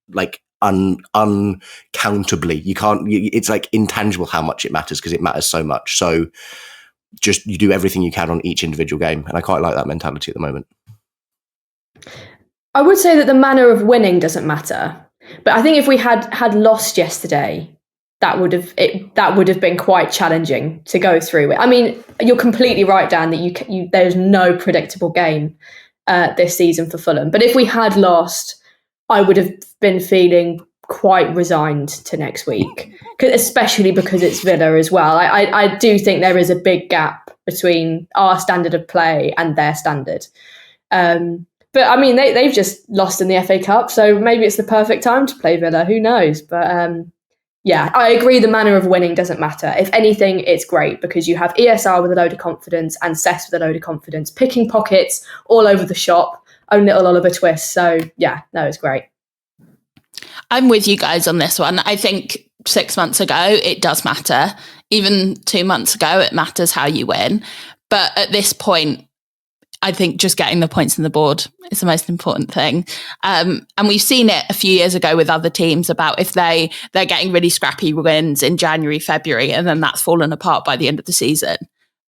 like, uncountably. It's like intangible how much it matters, because it matters so much. So just you do everything you can on each individual game. And I quite like that mentality at the moment. I would say that the manner of winning doesn't matter, but I think if we had lost yesterday, that would have been quite challenging to go through. I mean, you're completely right, Dan, that there's no predictable game this season for Fulham. But if we had lost, I would have been feeling quite resigned to next week, especially because it's Villa as well. I do think there is a big gap between our standard of play and their standard. But I mean, they've just lost in the FA Cup, so maybe it's the perfect time to play Villa. Who knows? But yeah, I agree. The manner of winning doesn't matter. If anything, it's great because you have ESR with a load of confidence and Sess with a load of confidence, picking pockets all over the shop, own little Oliver Twist. So yeah, no, it's great. I'm with you guys on this one. I think 6 months ago, it does matter. Even 2 months ago, it matters how you win. But at this point, I think just getting the points on the board is the most important thing. And we've seen it a few years ago with other teams about if they're getting really scrappy wins in January, February, and then that's fallen apart by the end of the season.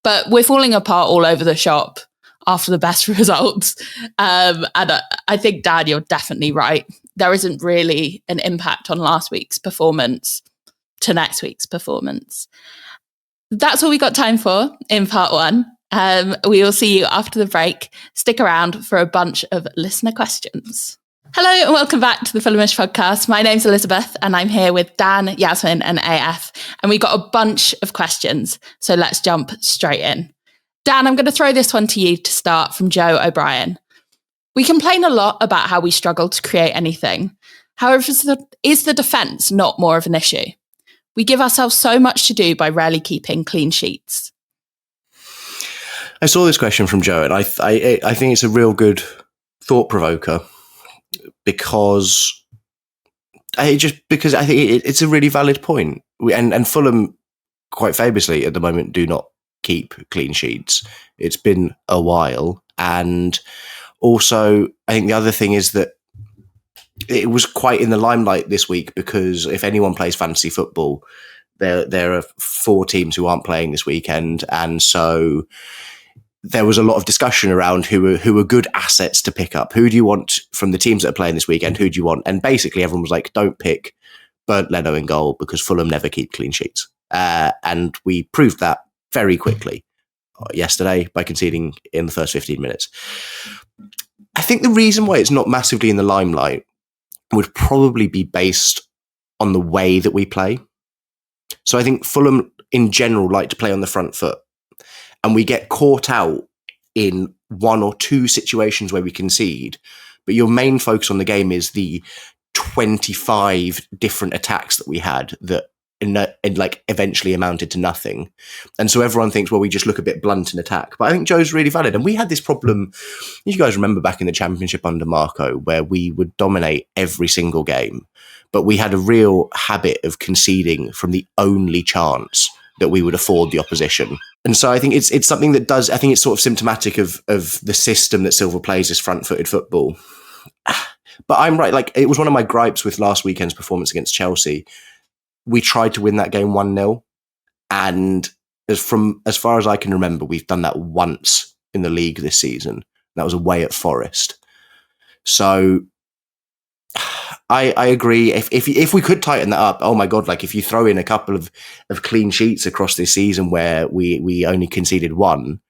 But we're falling apart all over the shop after the best results. And I think, Dan, you're definitely right. There isn't really an impact on last week's performance to next week's performance. That's all we got time for in part one. We will see you after the break. Stick around for a bunch of listener questions. Hello and welcome back to the Fulhamish podcast. My name's Elizabeth and I'm here with Dan, Yasmin and AF. And we got a bunch of questions. So let's jump straight in. Dan, I'm going to throw this one to you to start from Joe O'Brien. We complain a lot about how we struggle to create anything. However, is the defence not more of an issue? We give ourselves so much to do by rarely keeping clean sheets. I saw this question from Joe, and I think it's a real good thought provoker because I think it's a really valid point. And Fulham, quite famously at the moment, do not keep clean sheets. It's been a while, and also I think the other thing is that it was quite in the limelight this week because if anyone plays fantasy football, there are 4 teams who aren't playing this weekend, and so there was a lot of discussion around who are good assets to pick up. Who do you want from the teams that are playing this weekend? Who do you want? And basically everyone was like, don't pick Bernd Leno in goal because Fulham never keep clean sheets. And we proved that very quickly yesterday by conceding in the first 15 minutes. I think the reason why it's not massively in the limelight would probably be based on the way that we play. So I think Fulham in general like to play on the front foot. And we get caught out in 1 or 2 situations where we concede. But your main focus on the game is the 25 different attacks that we had that eventually amounted to nothing. And so everyone thinks, well, we just look a bit blunt in attack. But I think Joe's really valid. And we had this problem, you guys remember back in the Championship under Marco, where we would dominate every single game. But we had a real habit of conceding from the only chance that we would afford the opposition. And so I think it's something that does, I think it's sort of symptomatic of the system that Silva plays, this front-footed football. But I'm right, like, it was one of my gripes with last weekend's performance against Chelsea. We tried to win that game 1-0, and as far as I can remember, we've done that once in the league this season. That was away at Forest. So I agree. If we could tighten that up, oh my God, like if you throw in a couple of clean sheets across this season where we only conceded one,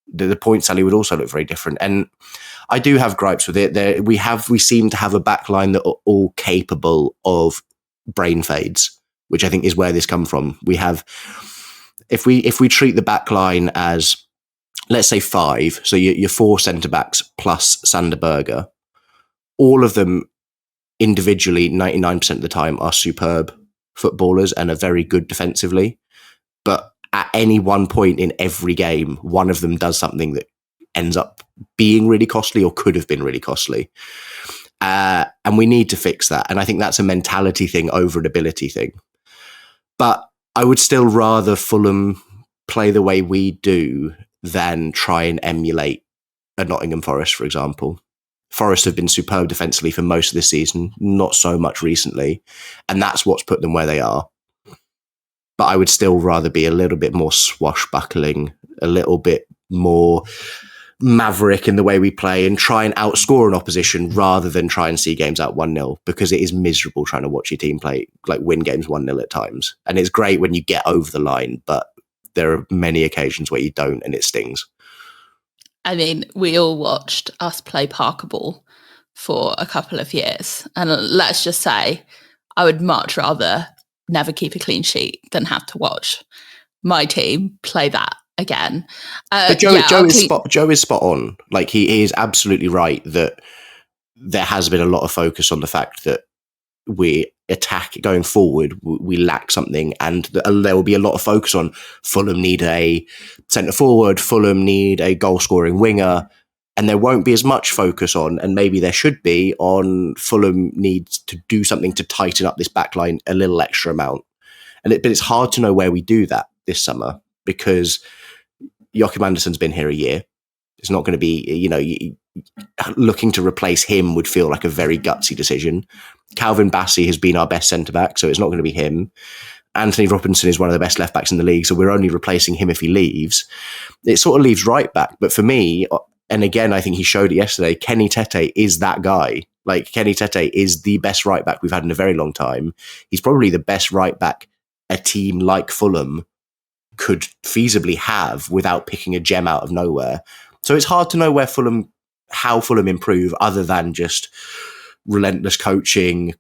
the point tally would also look very different. And I do have gripes with it. We seem to have a backline that are all capable of brain fades, which I think is where this come from. We have, if we treat the backline as, let's say 5, so your 4 centre backs plus Sander Berger, all of them individually 99% of the time are superb footballers and are very good defensively. But at any one point in every game, one of them does something that ends up being really costly or could have been really costly. And we need to fix that. And I think that's a mentality thing over an ability thing. But I would still rather Fulham play the way we do than try and emulate a Nottingham Forest, for example. Forest have been superb defensively for most of this season, not so much recently. And that's what's put them where they are. But I would still rather be a little bit more swashbuckling, a little bit more maverick in the way we play and try and outscore an opposition rather than try and see games out 1-0, because it is miserable trying to watch your team play, like win games 1-0 at times. And it's great when you get over the line, but there are many occasions where you don't and it stings. I mean, we all watched us play Parker ball for a couple of years. And let's just say I would much rather never keep a clean sheet than have to watch my team play that again. But Joe is spot on. Like, he is absolutely right that there has been a lot of focus on the fact that we attack going forward, we lack something, and there will be a lot of focus on Fulham need a centre forward, Fulham need a goal scoring winger, and there won't be as much focus on, and maybe there should be, on Fulham needs to do something to tighten up this backline a little extra amount. But it's hard to know where we do that this summer, because Joachim Andersen's been here a year. It's not going to be, looking to replace him would feel like a very gutsy decision. Calvin Bassey has been our best centre-back, so it's not going to be him. Anthony Robinson is one of the best left-backs in the league, so we're only replacing him if he leaves. It sort of leaves right-back. But for me, and again, I think he showed it yesterday, Kenny Tete is that guy. Like, Kenny Tete is the best right-back we've had in a very long time. He's probably the best right-back a team like Fulham could feasibly have without picking a gem out of nowhere. So it's hard to know how Fulham improve other than just relentless coaching,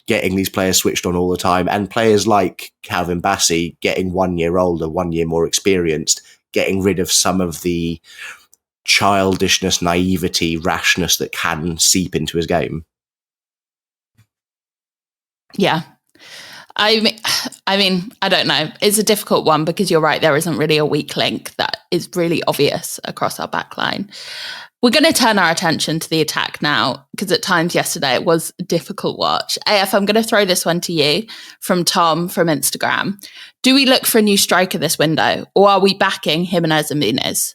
getting these players switched on all the time, and players like Calvin Bassey getting 1 year older, 1 year more experienced, getting rid of some of the childishness, naivety, rashness that can seep into his game. Yeah. I mean, I don't know. It's a difficult one because you're right. There isn't really a weak link that is really obvious across our backline. We're going to turn our attention to the attack now, because at times yesterday it was a difficult watch. AF, I'm going to throw this one to you from Tom from Instagram. Do we look for a new striker this window, or are we backing Jimenez and Muniz?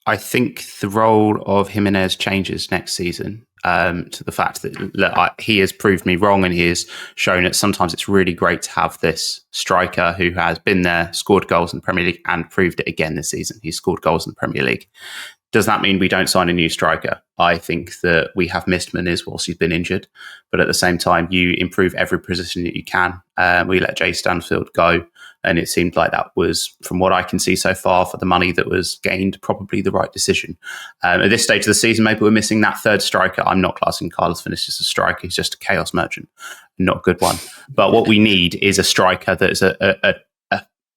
I think the role of Jimenez changes next season, to the fact that he has proved me wrong, and he has shown that sometimes it's really great to have this striker who has been there, scored goals in the Premier League, and proved it again this season. He's scored goals in the Premier League. Does that mean we don't sign a new striker? I think that we have missed Muniz whilst he's been injured, but at the same time, you improve every position that you can. We let Jay Stanfield go, and it seemed like that was, from what I can see so far, for the money that was gained, probably the right decision. At this stage of the season, maybe we're missing that third striker. I'm not classing Carlos Vinicius as a striker. He's just a chaos merchant, not a good one. But what we need is a striker that is a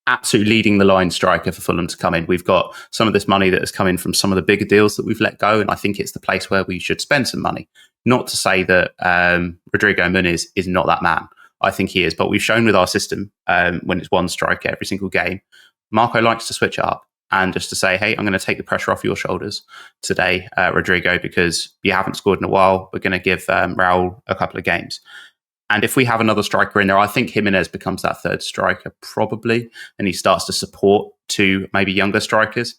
absolute leading the line striker for Fulham to come in. We've got some of this money that has come in from some of the bigger deals that we've let go, and I think it's the place where we should spend some money. Not to say that Rodrigo Muniz is not that man. I think he is, but we've shown with our system, when it's one striker every single game, Marco likes to switch it up and just to say, hey, I'm going to take the pressure off your shoulders today, Rodrigo, because you haven't scored in a while. We're going to give Raul a couple of games. And if we have another striker in there, I think Jimenez becomes that third striker probably, and he starts to support two maybe younger strikers.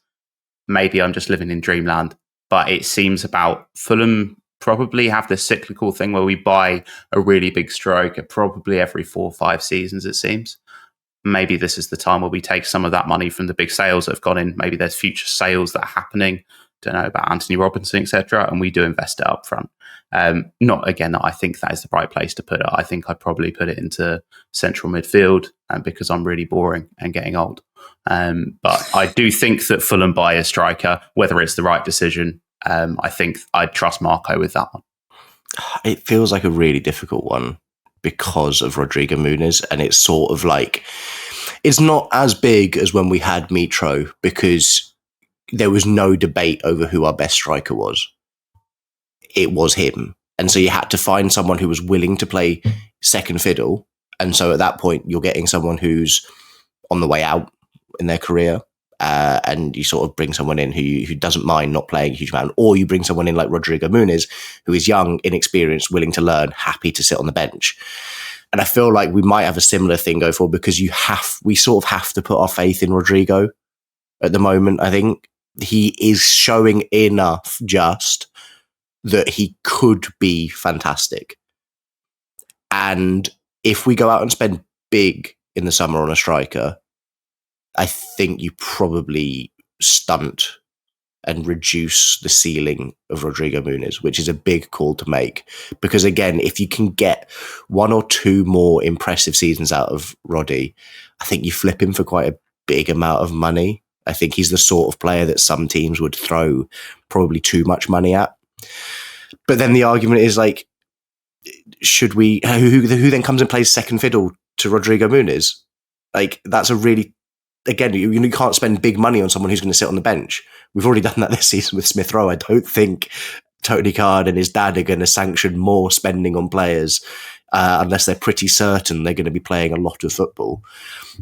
Maybe I'm just living in dreamland, but it seems about Fulham probably have this cyclical thing where we buy a really big striker probably every 4 or 5 seasons, it seems. Maybe this is the time where we take some of that money from the big sales that have gone in. Maybe there's future sales that are happening. Don't know about Anthony Robinson, etc., and we do invest it up front. Not again that I think that is the right place to put it. I think I'd probably put it into central midfield, because I'm really boring and getting old. But I do think that Fulham buy a striker, whether it's the right decision. I think I'd trust Marco with that one. It feels like a really difficult one because of Rodrigo Muniz, and it's sort of like, it's not as big as when we had Mitro, because there was no debate over who our best striker was. It was him. And so you had to find someone who was willing to play second fiddle. And so at that point, you're getting someone who's on the way out in their career. And you sort of bring someone in who doesn't mind not playing a huge amount, or you bring someone in like Rodrigo Muniz, who is young, inexperienced, willing to learn, happy to sit on the bench. And I feel like we might have a similar thing go forward, because we sort of have to put our faith in Rodrigo at the moment. I think he is showing enough just that he could be fantastic. And if we go out and spend big in the summer on a striker, I think you probably stunt and reduce the ceiling of Rodrigo Muniz, which is a big call to make. Because again, if you can get 1 or 2 more impressive seasons out of Roddy, I think you flip him for quite a big amount of money. I think he's the sort of player that some teams would throw probably too much money at. But then the argument is like, should we, who then comes and plays second fiddle to Rodrigo Muniz? Like, that's a really, again, you can't spend big money on someone who's going to sit on the bench. We've already done that this season with Smith Rowe. I don't think Tony Card and his dad are going to sanction more spending on players unless they're pretty certain they're going to be playing a lot of football.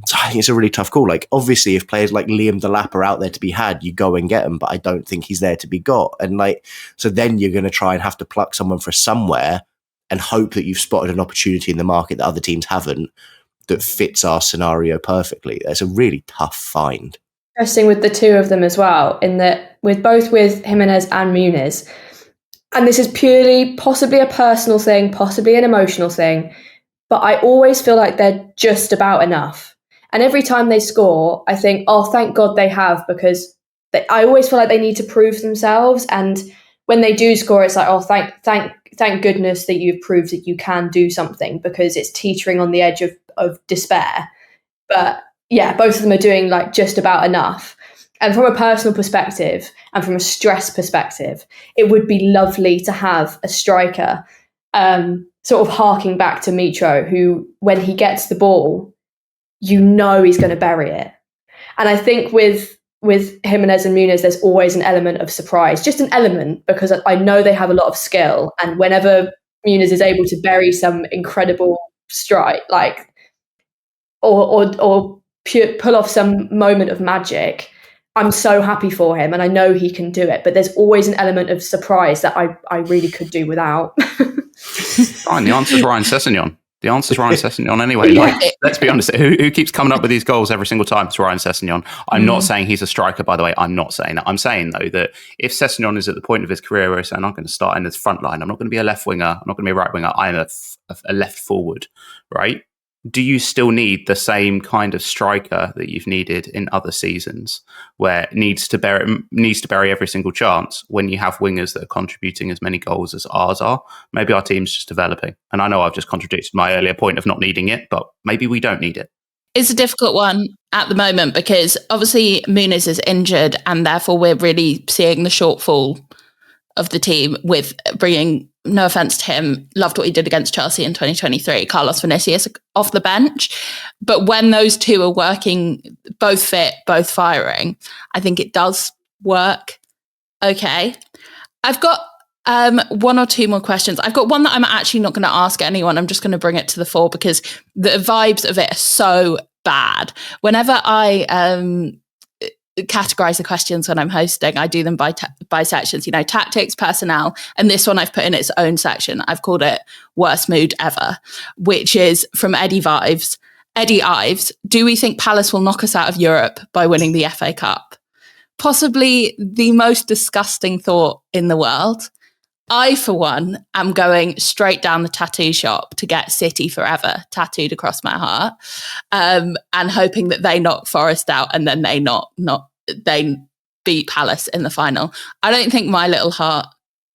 So I think it's a really tough call. Like, obviously, if players like Liam Delap are out there to be had, you go and get them, but I don't think he's there to be got. And like, so then you're going to try and have to pluck someone for somewhere and hope that you've spotted an opportunity in the market that other teams haven't, that fits our scenario perfectly. That's a really tough find. Interesting with the two of them as well, in that with Jimenez and Muniz, and this is purely possibly a personal thing, possibly an emotional thing, but I always feel like they're just about enough. And every time they score, I think, oh, thank God they have, because I always feel like they need to prove themselves. And when they do score, it's like, oh, thank goodness that you've proved that you can do something, because it's teetering on the edge of despair. But yeah, both of them are doing like just about enough. And from a personal perspective and from a stress perspective, it would be lovely to have a striker sort of harking back to Mitro, who, when he gets the ball, you know he's going to bury it. And I think with Jimenez and Muniz, there's always an element of surprise, just an element, because I know they have a lot of skill. And whenever Muniz is able to bury some incredible strike, like, or pull off some moment of magic, I'm so happy for him, and I know he can do it. But there's always an element of surprise that I really could do without. Fine, the answer is Ryan Sessegnon. The answer is Ryan Sessegnon anyway. Like, let's be honest. Who keeps coming up with these goals every single time? It's Ryan Sessegnon. I'm not saying he's a striker, by the way. I'm not saying that. I'm saying, though, that if Sessegnon is at the point of his career where he's saying, I'm going to start in the front line, I'm not going to be a left winger, I'm not going to be a right winger, I'm a left forward, right? Do you still need the same kind of striker that you've needed in other seasons, where it needs to bury every single chance, when you have wingers that are contributing as many goals as ours are? Maybe our team's just developing. And I know I've just contradicted my earlier point of not needing it, but maybe we don't need it. It's a difficult one at the moment, because obviously Muniz is injured, and therefore we're really seeing the shortfall of the team with bringing, no offence to him, loved what he did against Chelsea in 2023, Carlos Vinicius off the bench. But when those two are working, both fit, both firing, I think it does work. Okay. I've got 1 or 2 more questions. I've got one that I'm actually not going to ask anyone. I'm just going to bring it to the fore, because the vibes of it are so bad. Whenever I categorize the questions when I'm hosting. I do them by sections, tactics, personnel. And this one I've put in its own section. I've called it worst mood ever, which is from Eddie Ives. Do we think Palace will knock us out of Europe by winning the FA Cup? Possibly the most disgusting thought in the world. I, for one, am going straight down the tattoo shop to get City Forever tattooed across my heart, and hoping that they knock Forest out and then they beat Palace in the final. I don't think my little heart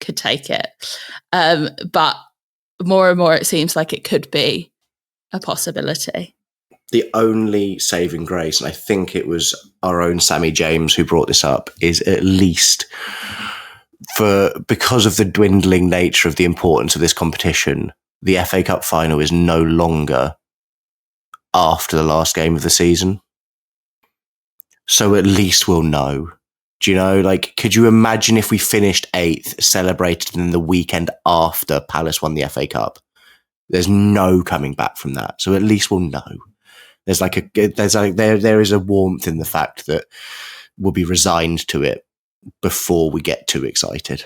could take it, but more and more it seems like it could be a possibility. The only saving grace, and I think it was our own Sammy James who brought this up, is at least because of the dwindling nature of the importance of this competition, the FA Cup final is no longer after the last game of the season. So at least we'll know. Do you know, could you imagine if we finished 8th, celebrated in the weekend after Palace won the FA Cup? There's no coming back from that. So at least we'll know. There is a warmth in the fact that we'll be resigned to it before we get too excited.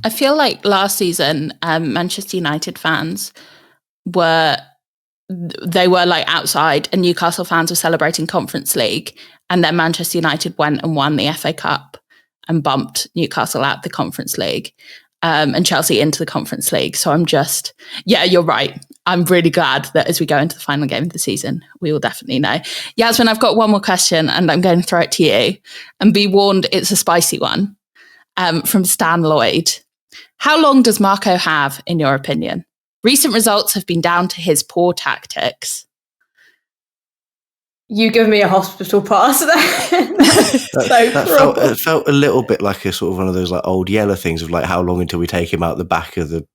I feel like last season, Manchester United fans were outside and Newcastle fans were celebrating Conference League, and then Manchester United went and won the FA Cup and bumped Newcastle out the Conference League, and Chelsea into the Conference League. So you're right. I'm really glad that as we go into the final game of the season, we will definitely know. Yasmin, I've got one more question and I'm going to throw it to you. And be warned, it's a spicy one, from Stan Lloyd. How long does Marco have, in your opinion? Recent results have been down to his poor tactics. You give me a hospital pass there. It felt a little bit like a sort of one of those old Yeller things of how long until we take him out the back of the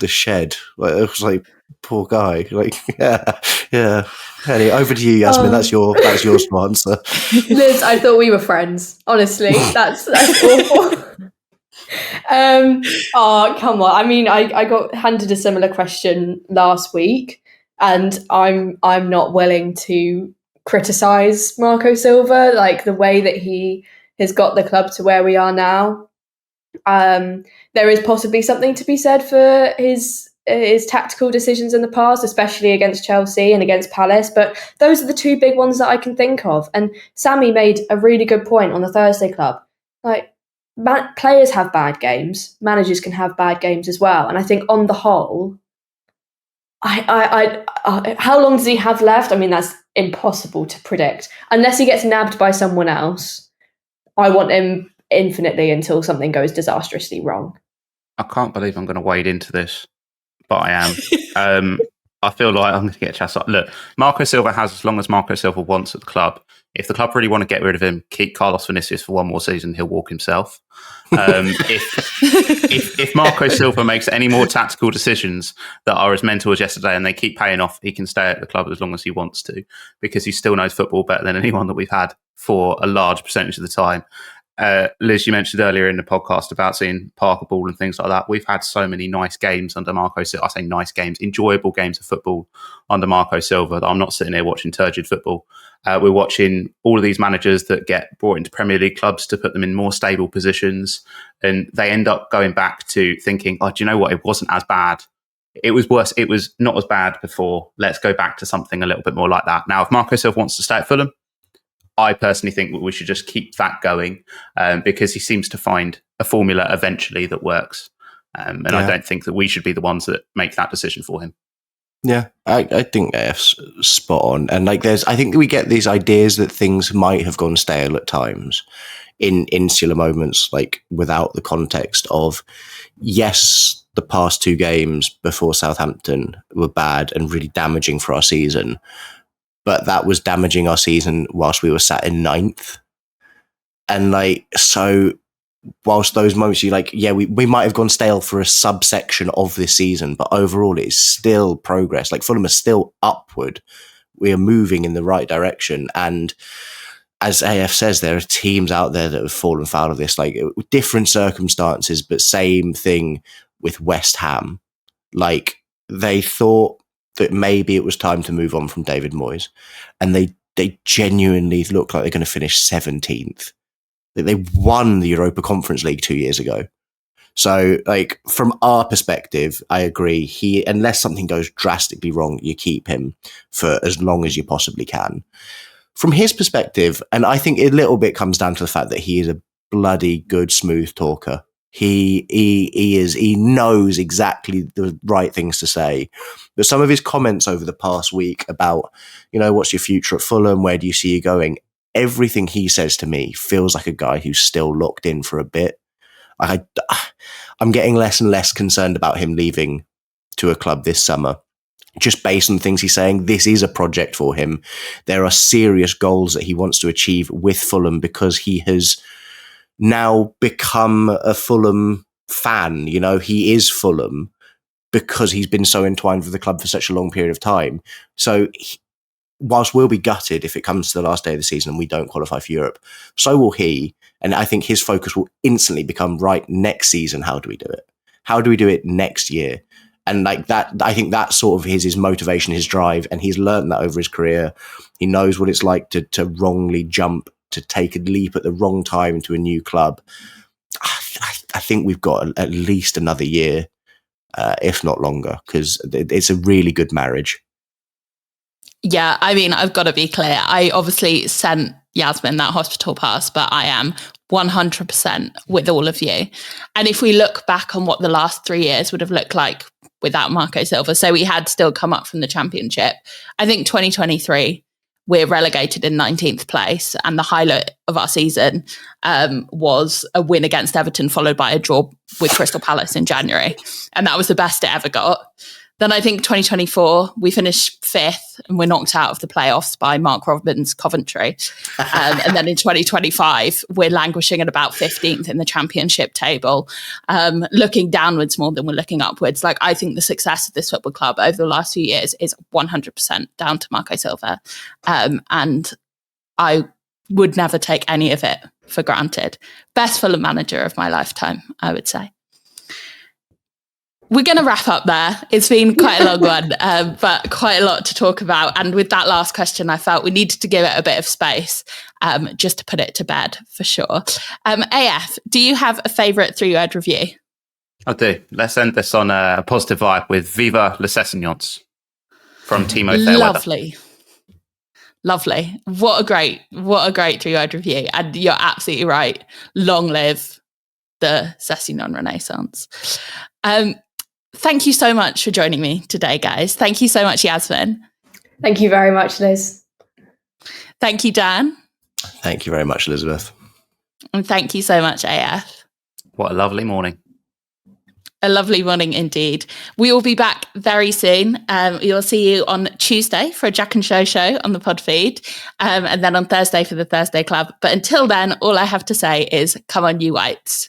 shed. It was poor guy. Yeah. Anyway, over to you, Yasmin. That's your answer. Liz, I thought we were friends. Honestly, that's awful. Oh, come on. I mean, I got handed a similar question last week, and I'm not willing to criticize Marco Silva, the way that he has got the club to where we are now. There is possibly something to be said for his tactical decisions in the past, especially against Chelsea and against Palace. But those are the two big ones that I can think of. And Sammy made a really good point on the Thursday Club. Players have bad games. Managers can have bad games as well. And I think on the whole, how long does he have left? I mean, that's impossible to predict. Unless he gets nabbed by someone else, I want him infinitely until something goes disastrously wrong. I can't believe I'm going to wade into this, but I am. I feel like I'm going to get chastised. Look, Marco Silva has as long as Marco Silva wants at the club. If the club really want to get rid of him, keep Carlos Vinicius for one more season, he'll walk himself. If Marco Silva makes any more tactical decisions that are as mental as yesterday and they keep paying off, he can stay at the club as long as he wants to, because he still knows football better than anyone that we've had for a large percentage of the time. Liz, you mentioned earlier in the podcast about seeing Parker ball and things like that. We've had so many nice games under Marco Silva. I say nice games, enjoyable games of football under Marco Silva that I'm not sitting here watching turgid football. We're watching all of these managers that get brought into Premier League clubs to put them in more stable positions, and they end up going back to thinking, oh, do you know what? It wasn't as bad. It was worse. It was not as bad before. Let's go back to something a little bit more like that. Now, if Marco Silva wants to stay at Fulham, I personally think we should just keep that going, because he seems to find a formula eventually that works. I don't think that we should be the ones that make that decision for him. Yeah, I think AF's spot on. And I think we get these ideas that things might have gone stale at times in insular moments, without the context of, yes, the past 2 games before Southampton were bad and really damaging for our season. But that was damaging our season whilst we were sat in 9th. And so whilst those moments we might have gone stale for a subsection of this season, but overall it's still progress. Fulham is still upward. We are moving in the right direction. And as AF says, there are teams out there that have fallen foul of this, different circumstances, but same thing with West Ham. They thought that maybe it was time to move on from David Moyes, and they they genuinely look like they're going to finish 17th. They won the Europa Conference League 2 years ago. So, like, from our perspective, I agree. Unless something goes drastically wrong, you keep him for as long as you possibly can. From his perspective, and I think a little bit comes down to the fact that he is a bloody good, smooth talker. He knows exactly the right things to say. But some of his comments over the past week about, what's your future at Fulham? Where do you see you going? Everything he says to me feels like a guy who's still locked in for a bit. I'm getting less and less concerned about him leaving to a club this summer. Just based on the things he's saying, this is a project for him. There are serious goals that he wants to achieve with Fulham because he has now become a Fulham fan. He is Fulham because he's been so entwined with the club for such a long period of time. So whilst we'll be gutted if it comes to the last day of the season and we don't qualify for Europe, so will he. And I think his focus will instantly become, right, next season, how do we do it? How do we do it next year? And like that, I think that's sort of his motivation, his drive. And he's learned that over his career. He knows what it's like to wrongly jump, to take a leap at the wrong time into a new club. I think we've got at least another year, if not longer, because it's a really good marriage. Yeah, I mean, I've got to be clear. I obviously sent Yasmin that hospital pass, but I am 100% with all of you. And if we look back on what the last 3 years would have looked like without Marco Silva, so we had still come up from the Championship. I think 2023, we're relegated in 19th place. And the highlight of our season was a win against Everton, followed by a draw with Crystal Palace in January. And that was the best it ever got. Then I think 2024, we finished 5th and we're knocked out of the playoffs by Mark Robin's Coventry. And then in 2025, we're languishing at about 15th in the Championship table, looking downwards more than we're looking upwards. Like, I think the success of this football club over the last few years is 100% down to Marco Silva. And I would never take any of it for granted. Best Fulham manager of my lifetime, I would say. We're going to wrap up there. It's been quite a long one, but quite a lot to talk about. And with that last question, I felt we needed to give it a bit of space just to put it to bed for sure. AF, do you have a favourite 3-word review? I do. Let's end this on a positive vibe with Viva les Sessignon from Timo Fairweather. Lovely. What a great 3-word review. And you're absolutely right. Long live the Sessignon Renaissance. Thank you so much for joining me today, guys. Thank you so much, Yasmin. Thank you very much, Liz. Thank you, Dan. Thank you very much, Elizabeth. And thank you so much, AF. What a lovely morning. A lovely morning indeed. We will be back very soon. We will see you on Tuesday for a Jack and Show on the pod feed, and then on Thursday for the Thursday Club. But until then, all I have to say is, come on, you Whites.